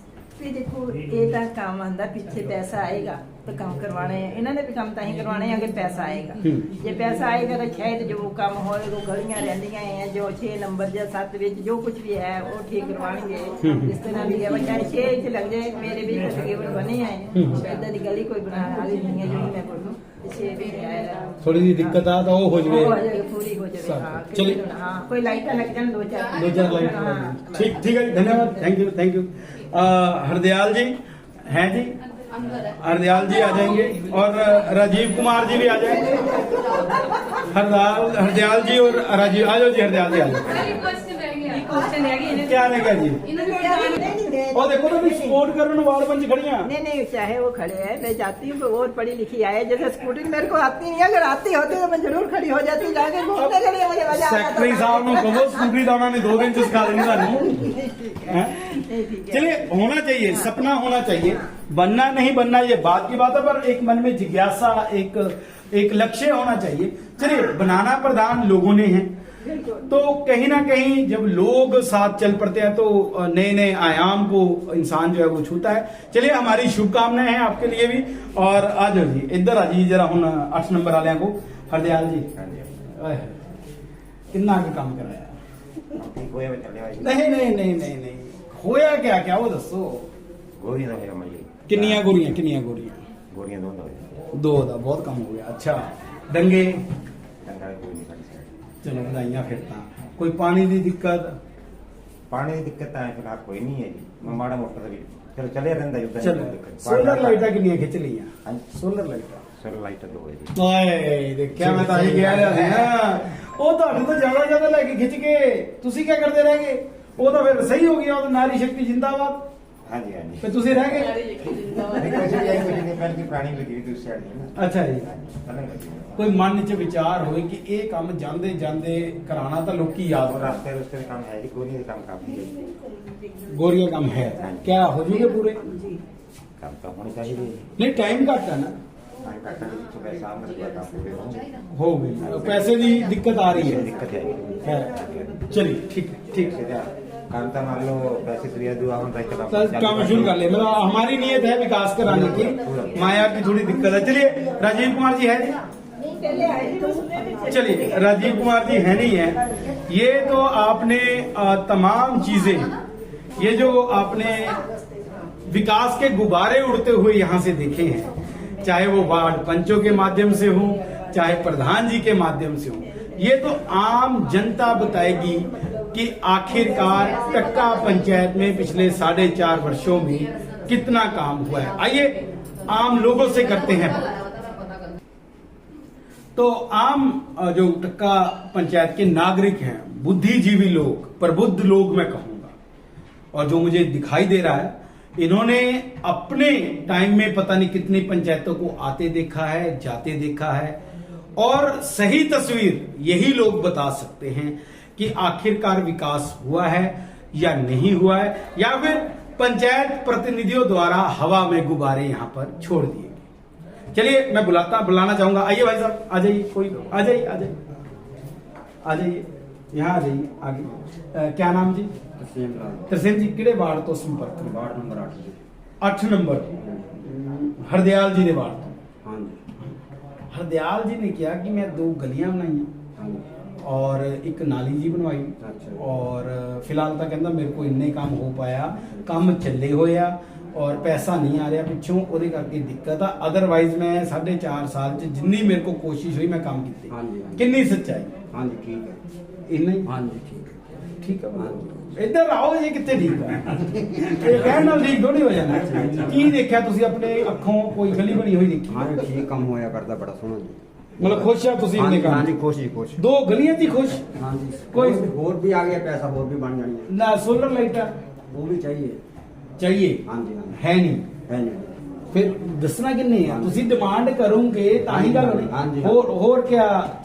फिर देखो ये तो काम आंदा पीछे पैसा आएगा तो काम करवाने हैं इन्होंने भी काम ताही करवाने हैं अगर पैसा आएगा जे पैसा आएगा तो शायद जो काम होएगा वो गलियां रहंदियां हैं जो 6 नंबर या 7 विच जो कुछ भी है वो ठीक करवाएंगे इस तरह भी है चाहे 6 च लग जाए मेरे भी तकरीबन बने हैं इधर दी गली कोई बनाने वाली नहीं है जो मैं बोलूं 6 भी है ਥੋੜੀ ਜਿਹੀ ਦਿੱਕਤ ਆ ਤਾਂ ਉਹ ਹੋ वो हो ਜਵੇ जाएगी पूरी हो जाएगी हाँ चलिए। क्योंकि- हाँ कोई लाइट लग जाए 2-4 2-4 लाइट हाँ। ठीक है जी धन्यवाद थैंक यू हरदयाल जी हैं जी हरदयाल जी आ जाएंगे और राजीव कुमार जी भी आ जाएंगे हरदयाल जी और राजीव आ जाओ जी हरदयाल जी आ जाओ क्वेश्चन रह गया क्वेश्चन है कि क्या रहेगा जी इन्होंने और देखो तो सपोर्ट करने वाले बंच खड़ियां नहीं नहीं चाहे वो खड़े हैं मैं चाहती हूँ कि और पढ़ी लिखी आए जैसे स्कूटी मेरे को आती नहीं है अगर आती होती तो मैं जरूर खड़ी हो जाती जाके घूमने के लिए मुझे मजा आता ਸੈਕਟਰੀ ਸਾਹਿਬ ਨੂੰ ਕਹੋ ਸਕੂਟਰੀ ਦਾ ਉਹਨਾਂ ਨੇ 2 ਦਿਨ ਚ ਸਿਖਾ ਦੇਣੀ ਤੁਹਾਨੂੰ हैं? नहीं ठीक है चलिए होना चाहिए सपना होना चाहिए बनना नहीं बनना ये बात की बात है पर एक मन में जिज्ञासा एक लक्ष्य होना चाहिए चलिए बनाना प्रधान लोगों ने है तो कहीं ना कहीं जब लोग साथ चल पड़ते हैं तो नए नए आयाम को इंसान जो है वो छूता है। चलिए, हमारी शुभकामनाएं हैं आपके लिए भी। और आ जाओ जी, इधर आ जी जरा हूं 8 नंबर वाले को। हरदयाल जी किन्ना के काम कराया? नहीं नहीं नहीं नहीं नहीं, होया क्या क्या वो दसो। किन्नियां गोरियां? दो दा बहुत कम हो गया। अच्छा, दंगे? चलो बधाइयां फिर तां। कोई पानी की दिक्कत? पानी की दिक्कत फिलहाल कोई नहीं है जी, माड़ा मोटा भी चलो चले रहता है। चलो, सोलर लाइटा किन्नियां खिंच लिया? सोलर लाइटा लाइट दो है जी। ਓਏ ਦੇਖਿਆ ਮੈਂ ਤਾਂ ਹੀ ਕਹਿ ਰਿਹਾ ਸੀ ਨਾ, ਉਹ ਤੁਹਾਨੂੰ ਤਾਂ ਜ਼ਿਆਦਾ ਲੈ ਕੇ ਖਿੱਚ ਕੇ ਤੁਸੀਂ ਕੀ ਕਰਦੇ ਰਹਿ ਗਏ? ਉਹ ਤਾਂ ਫਿਰ ਸਹੀ ਹੋ ਗਿਆ, ਉਹ ਤਾਂ ਨਾਰੀ ਸ਼ਕਤੀ ਜਿੰਦਾਬਾਦ। हाँ जी हाँ जी। ਤੇ ਤੁਸੀਂ ਰਹਿ ਗਏ? पुरानी लगी हुई दूसरी साइड है। ਅੱਛਾ ਜੀ, अलग लगी हुई है। ਕੋਈ ਮਨ 'ਚ ਵਿਚਾਰ ਹੋਏ ਕਿ ਇਹ ਕੰਮ ਜਾਂਦੇ ਜਾਂਦੇ ਕਰਾਣਾ ਤਾਂ ਲੋਕੀ ਯਾਦ और ਰੱਖਦੇ। रास्ते का काम है जी, गोली का काम काफी है। ਗੋਰੀਆ ਕੰਮ ਹੈ ਕਿਆ ਹੋ ਜੂਗੇ ਪੂਰੇ? काम तो होनी चाहिए। ਨਹੀਂ ਟਾਈਮ ਘੱਟ ਹੈ ਨਾ, टाइम का टाइम सुबह शाम का काम पूरे होंगे। ਹੋ ਗਈ। ਪੈਸੇ ਦੀ ਦਿੱਕਤ ਆ ਰਹੀ ਹੈ? दिक्कत है है। चलिए ठीक है, ठीक है। सीधा काम तो मान लो पैसे दिया दुआ हम रहते सर काम शुरू कर ले। मतलब हमारी नीयत है विकास कराने की, माया की थोड़ी दिक्कत है। चलिए, राजीव कुमार जी है जी? चलिए, राजीव कुमार जी है नहीं है। ये तो आपने तमाम चीजें, ये जो आपने विकास के गुब्बारे उड़ते हुए यहाँ से देखे हैं, चाहे वो वार्ड पंचों के माध्यम से हो, चाहे प्रधान जी के माध्यम से हो, ये तो आम जनता बताएगी कि आखिरकार टक्का पंचायत में पिछले 4.5 वर्षों में कितना काम हुआ है। आइए आम लोगों से करते हैं। तो आम जो टक्का पंचायत के नागरिक हैं, बुद्धिजीवी लोग, प्रबुद्ध लोग मैं कहूंगा, और जो मुझे दिखाई दे रहा है, इन्होंने अपने टाइम में पता नहीं कितनी पंचायतों को आते देखा है, जाते देखा है, और सही तस्वीर यही लोग बता सकते हैं कि आखिरकार विकास हुआ है या नहीं हुआ है, या फिर पंचायत प्रतिनिधियों द्वारा हवा में गुब्बारे यहां पर छोड़ दिए गए। चलिए, मैं बुलाना चाहूंगा। आइए भाई साहब, आ जाइए, कोई आ जाइए, आ जाइए, आ जाइए, यहाँ आ जाइए आगे। क्या नाम जी? तरसेम जी। किहड़े वार्ड तो संपर्क? वार्ड नंबर 8 नंबर हरदयाल जी ने वार्ड तो। हाँ जी। हरदयाल जी ने किया कि मैं 2 गलियां बनाई हाँ जी। और एक नाली जी बनवाई, अच्छा। और फिलहाल तो कहता मेरे को इन्ने काम हो पाया, काम चले होए आ और पैसा नहीं आ रहा पिछों, ਉਹਦੇ ਕਰਕੇ ਦਿੱਕਤ ਆ। अदरवाइज मैं 4.5 साल च जिन्नी मेरे को कोशिश हुई मैं काम कीते। हाँ जी, हाँ जी। किन्नी सच्चाई? हाँ जी ठीक है। इन्ना ही? हाँ जी ठीक है। ठीक है। हाँ जी। इधर आओ, ये कितने ठीक है? ये कहण नाल ठीक थोड़ी हो जाना। की देखिया तुसी अपने अखों? कोई गली बनी हुई देखी? हाँ जी ठीक काम होया करता, बड़ा सोहना जी। मतलब खुश है तुसी हाँ इन्ने जी, हाँ काम? जी खुश ही खुश। 2 गलियां थी खुश? हाँ जी। कोई और भी आ गया पैसा, और भी बन जानी है। ना सोलर लाइट वो भी चाहिए। चाहिए? हाँ जी हाँ जी। है नहीं? है नहीं। ਫਿਰ ਦੱਸਣਾ ਕਿੰਨੇ ਆ ਤੁਸੀਂ? ਡਿਮਾਂਡ ਕਰੋਗੇ ਤਾਂ ਹੀ ਗੱਲ ਹੋਣੀ। ਹਾਂਜੀ। ਹੋਰ ਕੀ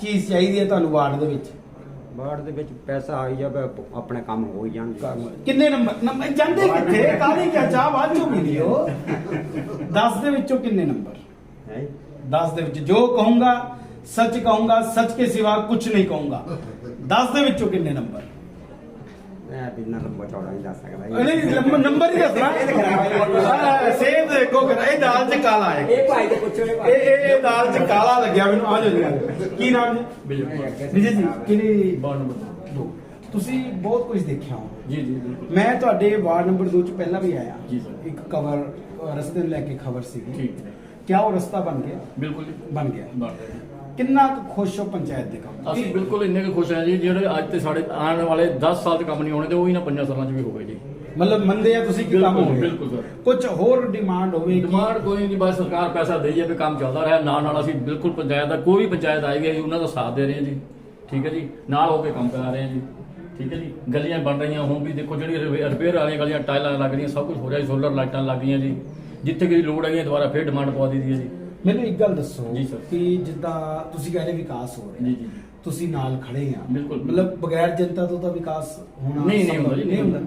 ਚੀਜ਼ ਚਾਹੀਦੀ ਹੈ ਤੁਹਾਨੂੰ ਵਾਰਡ ਦੇ ਵਿੱਚ? ਵਾਰਡ ਦੇ ਵਿੱਚ ਪੈਸਾ ਆਈ ਜਾਵੇ, ਆਪਣੇ ਕੰਮ ਹੋ ਹੀ ਜਾਣਗੇ। ਕਿੰਨੇ ਨੰਬਰ ਜਾਂਦੇ ਕਿੱਥੇ? ਕਾਹਦੀ ਕਿਆ ਚਾਹ ਬਾਅਦ ਚੋਂ ਮਿਲੀ ਹੋ? 10 ਦੇ ਵਿੱਚੋਂ ਕਿੰਨੇ ਨੰਬਰ है 10 ਦੇ ਵਿੱਚ? ਜੋ ਕਹੂੰਗਾ ਸੱਚ ਕਹੂੰਗਾ, ਸੱਚ ਕੇ ਸਿਵਾ ਕੁਝ ਨਹੀਂ ਕਹੂੰਗਾ। 10 ਦੇ ਵਿੱਚੋਂ ਕਿੰਨੇ ਨੰਬਰ? मैं बिना लंबा चौड़ा नहीं जा सकता। ਨਹੀਂ ਨੰਬਰ ਹੀ ਦੱਸਣਾ। ਸੇਧ ਦੇਖੋ ਇਹ ਦਾਲ ਚ ਕਾਲਾ ਹੈ। ਇਹ ਭਾਈ ਦੇ ਪੁੱਛੋ, ਇਹ ਦਾਲ ਚ ਕਾਲਾ ਲੱਗਿਆ ਮੈਨੂੰ। ਆ ਜਾਓ। ਕੀ ਨਾਮ ਜੀ? ਵਿਜੇ ਜੀ। ਕਿਹੜੀ? Ward number 2। ਤੁਸੀਂ ਬਹੁਤ ਕੁਝ ਦੇਖਿਆ ਹੋ। ਜੀ ਜੀ ਬਿਲਕੁਲ। ਮੈਂ ਤੁਹਾਡੇ ਵਾਰਡ ਨੰਬਰ 2 ਚ ਪਹਿਲਾਂ ਵੀ ਆਇਆ ਜੀ ਸਰ। ਇੱਕ ਖਬਰ ਰਸਤੇ ਨੂੰ ਲੈ ਕੇ ਖਬਰ ਸੀਗੀ। ਠੀਕ ਹੈ। ਕਿਆ ਉਹ ਰਸਤਾ ਬਣ ਗਿਆ? ਬਿਲਕੁਲ ਜੀ ਬਣ ਗਿਆ। ਬਣ ਗਿਆ। ਕਿੰਨਾ ਕੁ ਖੁਸ਼ ਹੋ ਪੰਚਾਇਤ ਦੇ ਕੰਮ? ਅਸੀਂ ਬਿਲਕੁਲ ਇੰਨੇ ਕੁ ਖੁਸ਼ ਹਾਂ ਜੀ, ਜਿਹੜੇ ਅੱਜ ਤੇ ਸਾਡੇ ਆਉਣ ਵਾਲੇ 10 ਸਾਲ ਚ ਕੰਮ ਨਹੀਂ ਹੋਣੇ ਤੇ ਉਹ ਹੀ ਨਾ 5 ਸਾਲਾਂ ਚ ਵੀ ਹੋਵੇ ਜੀ। ਮਤਲਬ ਮੰਨਦੇ ਆ ਤੁਸੀਂ ਕਿ ਕੰਮ ਹੋ ਗਿਆ? ਬਿਲਕੁਲ ਸਰ। ਕੁਝ ਹੋਰ ਡਿਮਾਂਡ ਹੋਵੇ? ਡਿਮਾਂਡ ਕੋਈ ਨਹੀਂ, ਬਸ ਸਰਕਾਰ ਪੈਸਾ ਦੇਈ ਜਾਵੇ, ਕੰਮ ਚੱਲਦਾ ਰਿਹਾ। ਨਾਲ ਅਸੀਂ ਬਿਲਕੁਲ ਪੰਚਾਇਤ ਦਾ, ਕੋਈ ਵੀ ਪੰਚਾਇਤ ਆਏਗੀ ਅਸੀਂ ਉਹਨਾਂ ਦਾ ਸਾਥ ਦੇ ਰਹੇ ਹਾਂ ਜੀ। ਠੀਕ ਹੈ ਜੀ, ਨਾਲ ਹੋ ਕੇ ਕੰਮ ਕਰਾ ਰਹੇ ਹਾਂ ਜੀ। ਠੀਕ ਹੈ ਜੀ, ਗਲੀਆਂ ਬਣ ਰਹੀਆਂ ਹੁਣ ਵੀ ਦੇਖੋ, ਜਿਹੜੀ ਰਿਪੇਅਰ ਵਾਲੀਆਂ ਗਲੀਆਂ, ਟਾਈਲਾਂ ਲੱਗ ਰਹੀਆਂ, ਸਭ ਕੁਝ ਹੋ ਰਿਹਾ ਜੀ। ਸੋਲਰ ਲਾਈਟਾਂ ਲੱਗ ਰਹੀਆਂ ਜੀ। ਜਿੱਥੇ ਕਿ ਲੋੜ ਹੈਗੀ ਦੁਬਾਰਾ ਫੇਰ ਡਿਮਾਂਡ ਪਵਾ ਦਿੱਤੀ ਹੈ ਜੀ। ਮੈਨੂੰ ਇੱਕ ਗੱਲ ਦੱਸੋ ਜੀ ਸਰ। ਕਿ ਜਿੱਦਾਂ ਤੁਸੀਂ ਕਹਿੰਦੇ ਵਿਕਾਸ ਹੋ ਰਿਹਾ, ਜੀ ਜੀ ਤੁਸੀਂ ਨਾਲ ਖੜੇ ਆ। ਬਿਲਕੁਲ। ਮਤਲਬ ਬਗੈਰ ਜਨਤਾ ਤੋਂ ਤਾਂ ਵਿਕਾਸ ਹੋਣਾ ਨਹੀਂ ਹੁੰਦਾ ਜੀ, ਨਹੀਂ ਹੁੰਦਾ।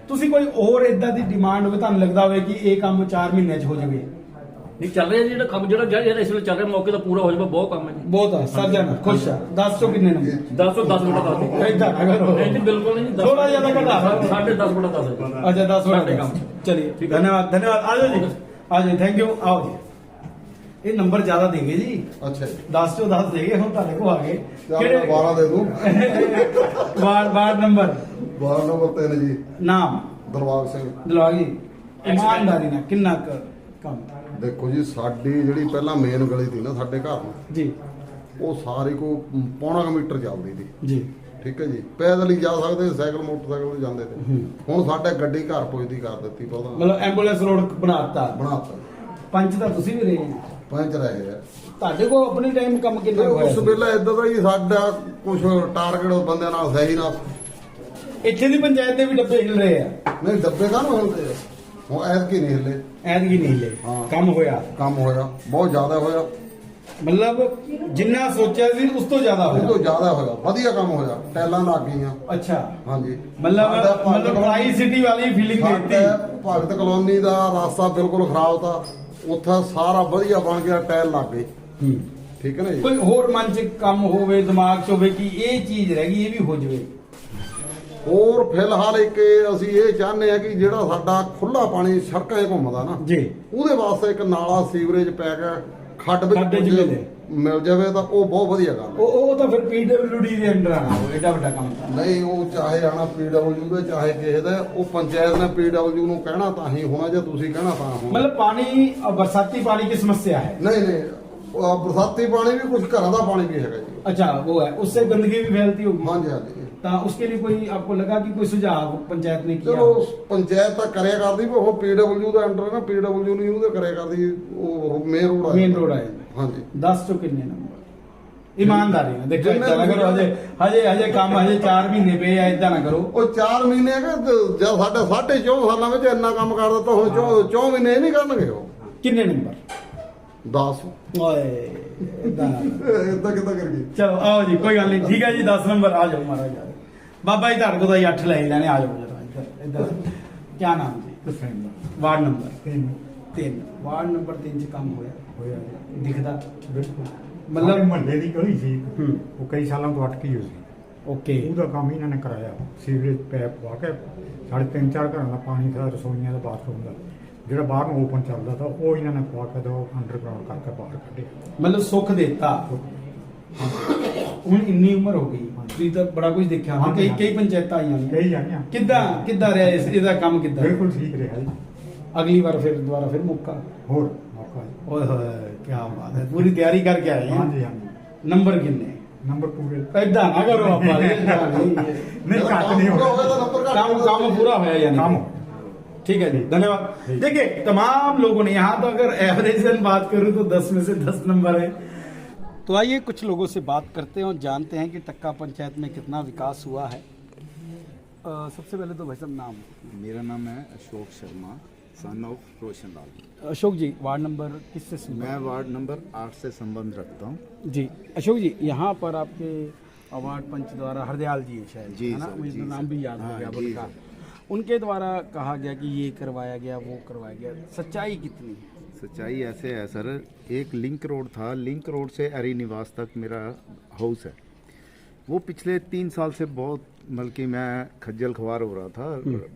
ਤੁਸੀਂ ਕੋਈ ਹੋਰ ਇਦਾਂ ਦੀ ਡਿਮਾਂਡ ਹੋਵੇ, ਤੁਹਾਨੂੰ ਲੱਗਦਾ ਹੋਵੇ ਕਿ ਇਹ ਕੰਮ 4 ਮਹੀਨਿਆਂ 'ਚ ਹੋ ਜਾਵੇ? ਨਹੀਂ ਚੱਲ ਰਿਹਾ ਜਿਹੜਾ ਕੰਮ ਜਿਹੜਾ ਇਸ ਵੇਲੇ ਚੱਲ ਰਿਹਾ ਮੌਕੇ ਦਾ ਪੂਰਾ ਹੋ ਜਾਵੇ ਬਹੁਤ ਕੰਮ ਹੈ ਜੀ ਬਹੁਤ ਆ ਸਰਜਨ ਖੁਸ਼ ਆ 10 ਚੋਂ ਕਿੰਨੇ ਨੰਬਰ 10 ਤੋਂ 10 ਬਟਾ 10 ਏਦਾਂ ਨਾ ਕਰੋ ਨਹੀਂ ਜੀ ਬਿਲਕੁਲ ਨਹੀਂ ਜੀ ਥੋੜਾ ਜਿਹਾ ਤਾਂ ਘਟਾ। 10.5 ਬਟਾ 10 ਹੈ अच्छा 10 ਸਾਡੇ ਕੰਮ। चलिए धन्यवाद धन्यवाद आ जाओ जी आ जाओ थैंक यू आओ जी ये नंबर ज्यादा देंगे जी ਅੱਛਾ ਜੀ 10 ਚੋਂ 10 ਦੇਗੇ ਹੁਣ ਤੁਹਾਡੇ ਕੋ ਆ ਗਏ ਚੱਲ 12 ਦੇ ਦੂੰ ਵਾਰਡ ਨੰਬਰ 12 ਨੰਬਰ 3 ਜੀ ਨਾਮ ਦਰਬਾਰ ਸਿੰਘ ਦਿਲਵਾਗ ਜੀ ਇਮਾਨਦਾਰੀ ਨਾਲ ਕਿੰਨਾ ਕੁ ਕੰਮ ਦੇਖੋ ਜੀ ਸਾਡੀ ਜਿਹੜੀ ਪਹਿਲਾਂ ਮੇਨ ਗਲੀ ਸੀ ਨਾ ਸਾਡੇ ਘਰ ਨੂੰ ਜੀ ਉਹ ਸਾਰੀ ਕੋ ਪੌਣਾ ਕੁ ਮੀਟਰ ਚੱਲਦੀ ਸੀ ਜੀ ਠੀਕ ਹੈ ਜੀ ਪੈਦਲ ਹੀ ਜਾ ਸਕਦੇ ਸਾਈਕਲ ਮੋਟਰਸਾਈਕਲ ਤੇ ਜਾਂਦੇ ਤੇ ਹੁਣ ਸਾਡੇ ਗੱਡੀ ਘਰ ਪਹੁੰਚਦੀ ਕਰ ਦਿੱਤੀ ਪਹਿਲਾਂ ਮਤਲਬ ਐਂਬੂਲੈਂਸ ਰੋਡ ਬਣਾਤਾ ਬਣਾਤਾ ਪੰਚ ਤਾਂ ਤੁਸੀਂ ਵੀ ਰਹੇ ਹੋ। ਪੰਚ ਰਹੇ ਆ ਤੁਹਾਡੇ ਕੋਲ ਆਪਣੀ ਟਾਈਮ ਕੰਮ ਤੇ ਕਿੰਨਾ ਹੋਇਆ ਉਸ ਵੇਲੇ ਇਦਾਂ ਦਾ ਹੀ ਸਾਡਾ ਕੁਝ ਟਾਰਗੇਟ ਬੰਦਿਆਂ ਨਾਲ ਸਹੀ ਨਾਲ ਇੱਥੇ ਦੀ ਪੰਚਾਇਤ ਦੇ ਵੀ ਡੱਬੇ ਹਿਲ ਰਹੇ ਆ ਨਹੀਂ ਡੱਬੇ ਕਾਹਨੂੰ ਹਿਲਦੇ ਆ ਹੁਣ ਐਤਕੀ ਨਹੀਂ ਹਿੱਲੇ ਐਤਕੀ ਨਹੀਂ ਹਿੱਲੇ ਹਾਂ। ਕੰਮ ਹੋਇਆ ਕੰਮ ਹੋਇਆ ਬਹੁਤ ਜ਼ਿਆਦਾ ਹੋਇਆ ਮਤਲਬ ਜਿੰਨਾ ਸੋਚਿਆ ਸੀ ਉਸ ਤੋਂ ਜ਼ਿਆਦਾ ਉਹ ਤੋਂ ਹੋਇਆ ਜ਼ਿਆਦਾ ਹੋਇਆ ਵਧੀਆ ਕੰਮ ਹੋਇਆ ਟੈਲਾਂ ਲੱਗ ਗਈਆਂ ਅੱਛਾ ਹਾਂਜੀ ਮਤਲਬ ਟਰਾਈ ਸਿਟੀ ਵਾਲੀ ਫੀਲਿੰਗ ਦੇਤੀ ਸਾਡੇ ਭਗਤ ਕਲੋਨੀ ਦਾ ਰਾਸਤਾ ਬਿਲਕੁਲ ਖਰਾਬ ਤਾ ਉੱਥੇ ਸਾਰਾ ਵਧੀਆ ਬਣ ਗਿਆ ਟੈਲ ਲੱਗ ਗਈ ਠੀਕ ਹੈ ਨਾ ਜੀ ਕੋਈ ਹੋਰ ਮਨ ਚ ਕੰਮ ਹੋਵੇ ਦਿਮਾਗ ਚ ਹੋਵੇ ਕਿ ਇਹ ਚੀਜ਼ ਰਹਿ ਗਈ ਇਹ ਵੀ ਹੋ ਜਾਵੇ ਹੋਰ ਫਿਲਹਾਲ ਇੱਕ ਅਸੀਂ ਇਹ ਚਾਹੁੰਦੇ ਆ ਕਿ ਜਿਹੜਾ ਸਾਡਾ ਖੁੱਲਾ ਪਾਣੀ ਸੜਕਾਂ 'ਤੇ ਘੁੰਮਦਾ ਨਾ ਜੀ ਉਹਦੇ ਵਾਸਤੇ ਇੱਕ ਨਾਲਾ ਸੀਵਰੇਜ ਪੈ ਕੇ ਖੱਡ ਵਿੱਚ ਖੱਡ 'ਚ ਕੁਝ ਮਿਲੇ। ਮਿਲ ਜਾਵੇ ਤਾਂ ਉਹ ਬਹੁਤ ਵਧੀਆ ਗੱਲ ਹੈ। ਉਹ ਤਾਂ ਫਿਰ ਪੀਡਬਲਯੂਡੀ ਦੇ ਅੰਡਰ ਆਣਾ ਉਹ ਐਡਾ ਵੱਡਾ ਕੰਮ ਤਾਂ ਨਹੀਂ ਉਹ ਚਾਹੇ ਆਣਾ ਪੀਡਬਲਯੂ ਦੇ ਚਾਹੇ ਕਿਸੇ ਦਾ ਉਹ ਪੰਚਾਇਤ ਨੇ ਪੀਡਬਲਯੂ ਨੂੰ ਕਹਿਣਾ ਤਾਂ ਹੀ ਹੋਣਾ ਜੇ ਤੁਸੀਂ ਕਹਿਣਾ ਤਾਂ ਹੋਣਾ मतलब पानी बरसाती पानी की समस्या है ਨਹੀਂ ਨਹੀਂ ਬਰਸਾਤੀ ਪਾਣੀ ਵੀ ਕੁਝ ਘਰਾਂ ਦਾ ਪਾਣੀ ਵੀ ਹੈਗਾ ਜੀ अच्छा वो है उससे गंदगी भी फैलती होगी ਹਾਂਜੀ ਹਾਂਜੀ तो उसके लिए कोई आपको लगा कि कोई सुझाव पंचायत ने किया ਚਲੋ ਪੰਚਾਇਤ ਤਾਂ ਕਰਿਆ ਕਰਦੀ ਪਰ ਉਹ ਪੀਡਬਲਯੂ ਦਾ ਅੰਡਰ ਹੈ ਨਾ ਪੀਡਬਲਯੂ ਨਹੀਂ ਉਹਦੇ ਕਰਿਆ ਕਰਦੀ ਉਹ ਮੇਨ ਰੋਡ ਆ मेन रोड है ਹਾਂਜੀ 10 चो कितने नंबर ईमानदारी ना देखो जिन्ने इतना ना करो हजे हजे हजे काम हजे 4 महीने पे है इतना ना करो ਉਹ 4 ਮਹੀਨੇ ਕਿ ਜਦ ਸਾਡੇ 4.5 ਸਾਲਾਂ ਵਿੱਚ ਇੰਨਾ ਕੰਮ ਕਰ ਦਿੱਤਾ ਹੁਣ 4 ਮਹੀਨੇ ਨਹੀਂ ਕਰਨਗੇ ਉਹ कितने नंबर 10 ओए इतना ना करो। ਇਦਾਂ ਕਿੱਦਾਂ ਕਰੀਏ चलो आओ जी कोई गल नहीं ठीक है जी 10 नंबर आ जाओ महाराज आ जाओ। बाबा जी ਤੁਹਾਡੇ ਕੋਲ ਤਾਂ 8 ਲੈ ਲੈਣੇ ਆ ਜਾਓ ਜਰਾ ਇੱਧਰ ਇੱਧਰ ਕੀ ਨਾਮ ਜੀ ਵਾਰਡ ਨੰਬਰ 3 ਵਾਰਡ ਨੰਬਰ 3 ਚ ਕੰਮ ਹੋਇਆ ਦਿਖਦਾ ਮਤਲਬ ਮਹੱਲੇ ਦੀ ਗਲੀ ਸੀ ਹੂੰ ਉਹ ਕਈ ਸਾਲਾਂ ਤੋਂ ਅਟਕੀ ਹੋਈ ਸੀ ਓਕੇ ਉਹਦਾ ਕੰਮ ਇਹਨਾਂ ਨੇ ਕਰਾਇਆ ਸੀਵਰੇਜ ਪੈਪ ਪਵਾ ਕੇ ਸਾਡੇ 3-4 ਘਰਾਂ ਦਾ ਪਾਣੀ ਦਾ ਰਸੋਈਆਂ ਦਾ ਬਾਥਰੂਮ ਦਾ ਜਿਹੜਾ ਬਾਹਰ ਨੂੰ ਓਪਨ ਚੱਲਦਾ ਤਾਂ ਉਹ ਇਹਨਾਂ ਨੇ ਪਵਾ ਕੇ ਦੋ ਅੰਡਰਗਰਾਉਂਡ ਕਰਕੇ ਬਾਹਰ ਕੱਢਿਆ ਮਤਲਬ ਸੁੱਖ ਦਿੱਤਾ ਹੁਣ ਇੰਨੀ ਉਮਰ ਹੋ ਗਈ ਤੁਸੀਂ ਤਾਂ ਬੜਾ ਕੁਝ ਦੇਖਿਆ ਹੋਣਾ ਕਈ ਕਈ ਪੰਚਾਇਤਾਂ ਆਈਆਂ ਨੇ ਕਈ ਜਾਣੀਆਂ ਕਿੱਦਾਂ ਰਿਹਾ ਇਹਦਾ ਕੰਮ ਕਿੱਦਾਂ ਬਿਲਕੁਲ ਠੀਕ ਰਿਹਾ ਜੀ ਅਗਲੀ ਵਾਰ ਫਿਰ ਦੁਬਾਰਾ ਫਿਰ ਮੌਕਾ ਹੋਰ ਮੌਕਾ ਜੀ। ਓਏ ਹੋਏ ਕੀ ਬਾਤ ਹੈ ਪੂਰੀ ਤਿਆਰੀ ਕਰਕੇ ਆਏ ਹਾਂ ਹਾਂਜੀ ਹਾਂਜੀ ਨੰਬਰ ਕਿੰਨੇ ਨੰਬਰ ਪੂਰੇ ਏਦਾਂ ਨਾ ਕਰੋ ਆਪਾਂ ਏਦਾਂ ਨਹੀਂ ਨਹੀਂ ਘੱਟ ਨਹੀਂ ਹੋਣਾ काम पूरा होया यानी काम ठीक है जी धन्यवाद देखिए तमाम लोगों ने यहाँ तो अगर एवरेज बात करूँ तो 10 में से 10 नंबर है तो आइए कुछ लोगों से बात करते हैं और जानते हैं कि टक्का पंचायत में कितना विकास हुआ है सबसे पहले तो भाई साहब नाम मेरा नाम है Ashok Sharma son of Roshan Lal. Ashok ji ward number किससे संबंध मैं वार्ड नंबर 8 से संबंध रखता हूँ। जी अशोक जी यहाँ पर आपके वार्ड पंच द्वारा हरदयाल जी है शायद जी है ना सर, मुझे जी तो नाम सर। भी याद हो हाँ, गया जी उनका सर। उनके द्वारा कहा गया कि ये करवाया गया वो करवाया गया सच्चाई कितनी है सच्चाई ऐसे है सर, एक लिंक रोड था, लिंक रोड से अरी निवास तक मेरा हाउस है। वो पिछले 3 साल से बहुत बल्कि मैं खज्जल खुआर हो रहा था,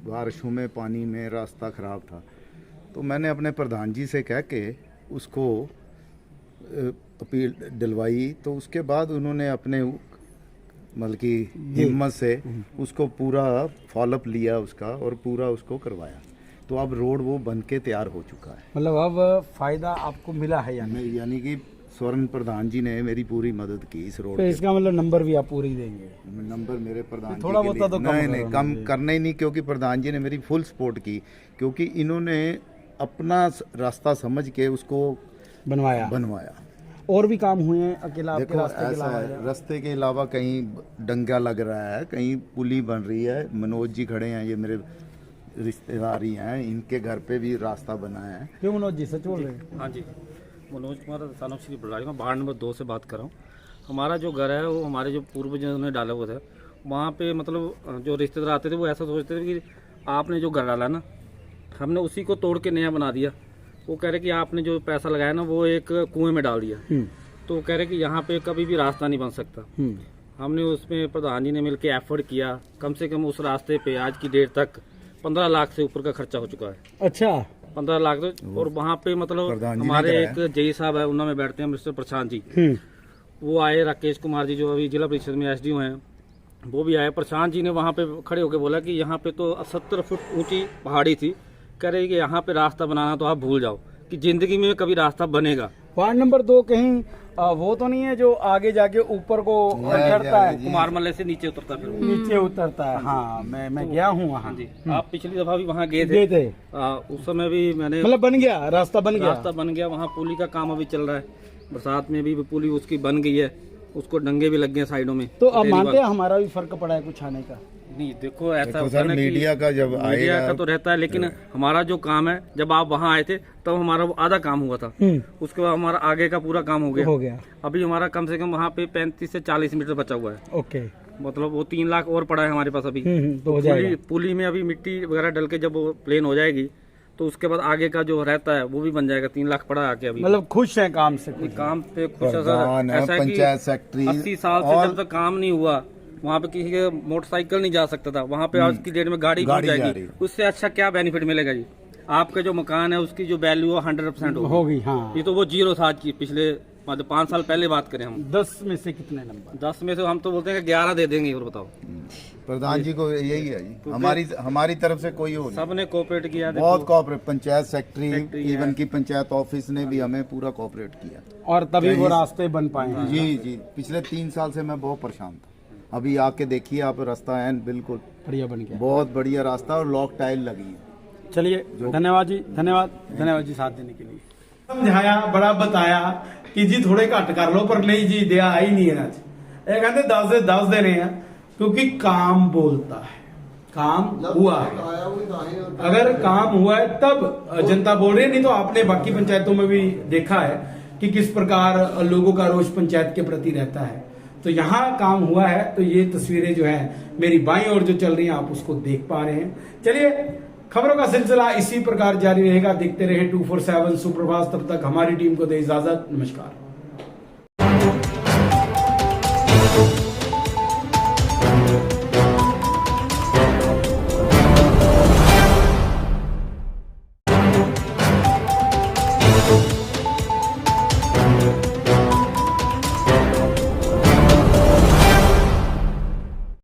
बारिशों में पानी में रास्ता ख़राब था। तो मैंने अपने प्रधान जी से कह के उसको अपील दिलवाई, तो उसके बाद उन्होंने अपने बल्कि हिम्मत से उसको पूरा फॉलोअप लिया उसका और पूरा उसको करवाया। तो अब रोड वो बन के तैयार हो चुका है। मतलब अब फायदा आपको मिला है यानी कि स्वर्ण प्रधान जी ने मेरी पूरी मदद की इस रोड तो के। इसका मतलब नंबर भी आप पूरी देंगे? नंबर मेरे प्रधान थोड़ा जी के बहुत तो लिए कम नहीं कम करना ही नहीं, क्योंकि प्रधान जी ने मेरी फुल सपोर्ट की, क्योंकि इन्होंने अपना रास्ता समझ के उसको बनवाया। और भी काम हुए हैं अकेला आपके देखो रास्ते के ऐसा अलावा? है, रास्ते के अलावा कहीं डंगा लग रहा है, कहीं पुली बन रही है। मनोज जी खड़े हैं, ये मेरे रिश्तेदारी हैं, इनके घर पे भी रास्ता बना है। क्यों मनोज जी सच बोल रहे हैं? हाँ जी, मनोज कुमार सानव श्री बल्लारी, मैं वार्ड नंबर 2 से बात कर रहा हूँ। हमारा जो घर है वो हमारे जो पूर्वजों ने डाला हुआ था, वहाँ पे मतलब जो रिश्तेदार आते थे वो ऐसा सोचते थे कि आपने जो घर डाला ना, हमने उसी को तोड़ के नया बना दिया, वो कह रहे कि आपने जो पैसा लगाया ना वो एक कुएं में डाल दिया। तो वो कह रहे कि यहाँ पे कभी भी रास्ता नहीं बन सकता। हमने उसमें प्रधान जी ने मिलकर एफर्ट किया, कम से कम उस रास्ते पे आज की डेट तक 15 लाख से ऊपर का खर्चा हो चुका है। अच्छा, 15 लाख तो। और वहाँ पे मतलब हमारे एक जेई साहब है, उन्होंने बैठते हैं मिस्टर प्रशांत जी, वो आए, राकेश कुमार जी जो अभी जिला परिषद में एसडीओ हैं वो भी आए। प्रशांत जी ने वहाँ पे खड़े होकर बोला कि यहाँ पे तो 70 फुट ऊंची पहाड़ी थी, कह रहे कि यहाँ पे रास्ता बनाना तो आप भूल जाओ कि जिंदगी में कभी रास्ता बनेगा। वार्ड नंबर 2 कहीं वो तो नहीं है जो आगे जाके ऊपर को चढ़ता है, कुमार मल्ले से नीचे उतरता है, फिर नीचे उतरता है। हाँ, मैं गया हूँ वहाँ जी। आप पिछली दफा भी वहाँ गए थे। उस समय भी मैंने मतलब बन गया रास्ता, बन गया वहाँ। पुली का काम अभी चल रहा है, बरसात में भी पुली उसकी बन गई है, उसको डंगे भी लग गए साइडों में। तो अब मानते हैं हमारा भी फर्क पड़ा है कुछ आने का? नहीं, देखो ऐसा होता है मीडिया का जब मीडिया का तो रहता है, लेकिन हमारा जो काम है, जब आप वहाँ आए थे तब हमारा वो आधा काम हुआ था, उसके बाद हमारा आगे का पूरा काम हो गया। अभी हमारा कम से कम वहाँ पे 35 से 40 मीटर बचा हुआ है। ओके, मतलब वो 3 लाख और पड़ा है हमारे पास अभी। तो पुली में अभी मिट्टी वगैरह डल के जब वो प्लेन हो जाएगी तो उसके बाद आगे का जो रहता है वो भी बन जाएगा। 3 लाख पड़ा आके अभी। मतलब खुश है काम से? काम पे खुश है सर। ऐसा पंचायत सेक्रेटरी 80 साल से जब तक काम नहीं हुआ वहाँ पे किसी के मोटरसाइकिल नहीं जा सकता था, वहाँ पे आज की डेट में गाड़ी जाएगी। उससे अच्छा क्या बेनिफिट मिलेगा जी? आपका जो मकान है उसकी जो वैल्यू है 100% होगी। हाँ, ये तो वो 0 था आज की, पिछले 5 साल पहले बात करें हम। 10 में से कितने नंबर? 10 में से हम तो बोलते हैं कि 11 दे देंगे। और बताओ, प्रधान जी को यही है जी, हमारी तरफ से कोई हो, सबने कोऑपरेट किया, बहुत कोऑपरेट। पंचायत सेक्रेटरी, इवन की पंचायत ऑफिस ने भी हमें पूरा कोऑपरेट किया, और तभी वो रास्ते बन पाए। जी। पिछले 3 साल से मैं बहुत परेशान था, अभी आके देखिए आप, रास्ता है बिल्कुल बढ़िया बन गया, बहुत बढ़िया रास्ता, और लॉक टाइल लगी है। चलिए, धन्यवाद जी साथ देने के लिए। समझाया, बड़ा बताया कि जी थोड़े घट कर लो, पर नहीं जी, दिया ही नहीं है। ये कहते 10 से 10 देने हैं, क्योंकि काम बोलता है, काम हुआ है। अगर काम हुआ है तब जनता बोल रही है, नहीं तो आपने बाकी पंचायतों में भी देखा है कि किस प्रकार लोगों का रोष पंचायत के प्रति रहता है। तो यहाँ काम हुआ है, तो ये तस्वीरें जो है मेरी बाईं ओर जो चल रही हैं आप उसको देख पा रहे हैं। चलिए, खबरों का सिलसिला इसी प्रकार जारी रहेगा, देखते रहे 247 सुप्रभात। तब तक हमारी टीम को दे इजाजत, नमस्कार।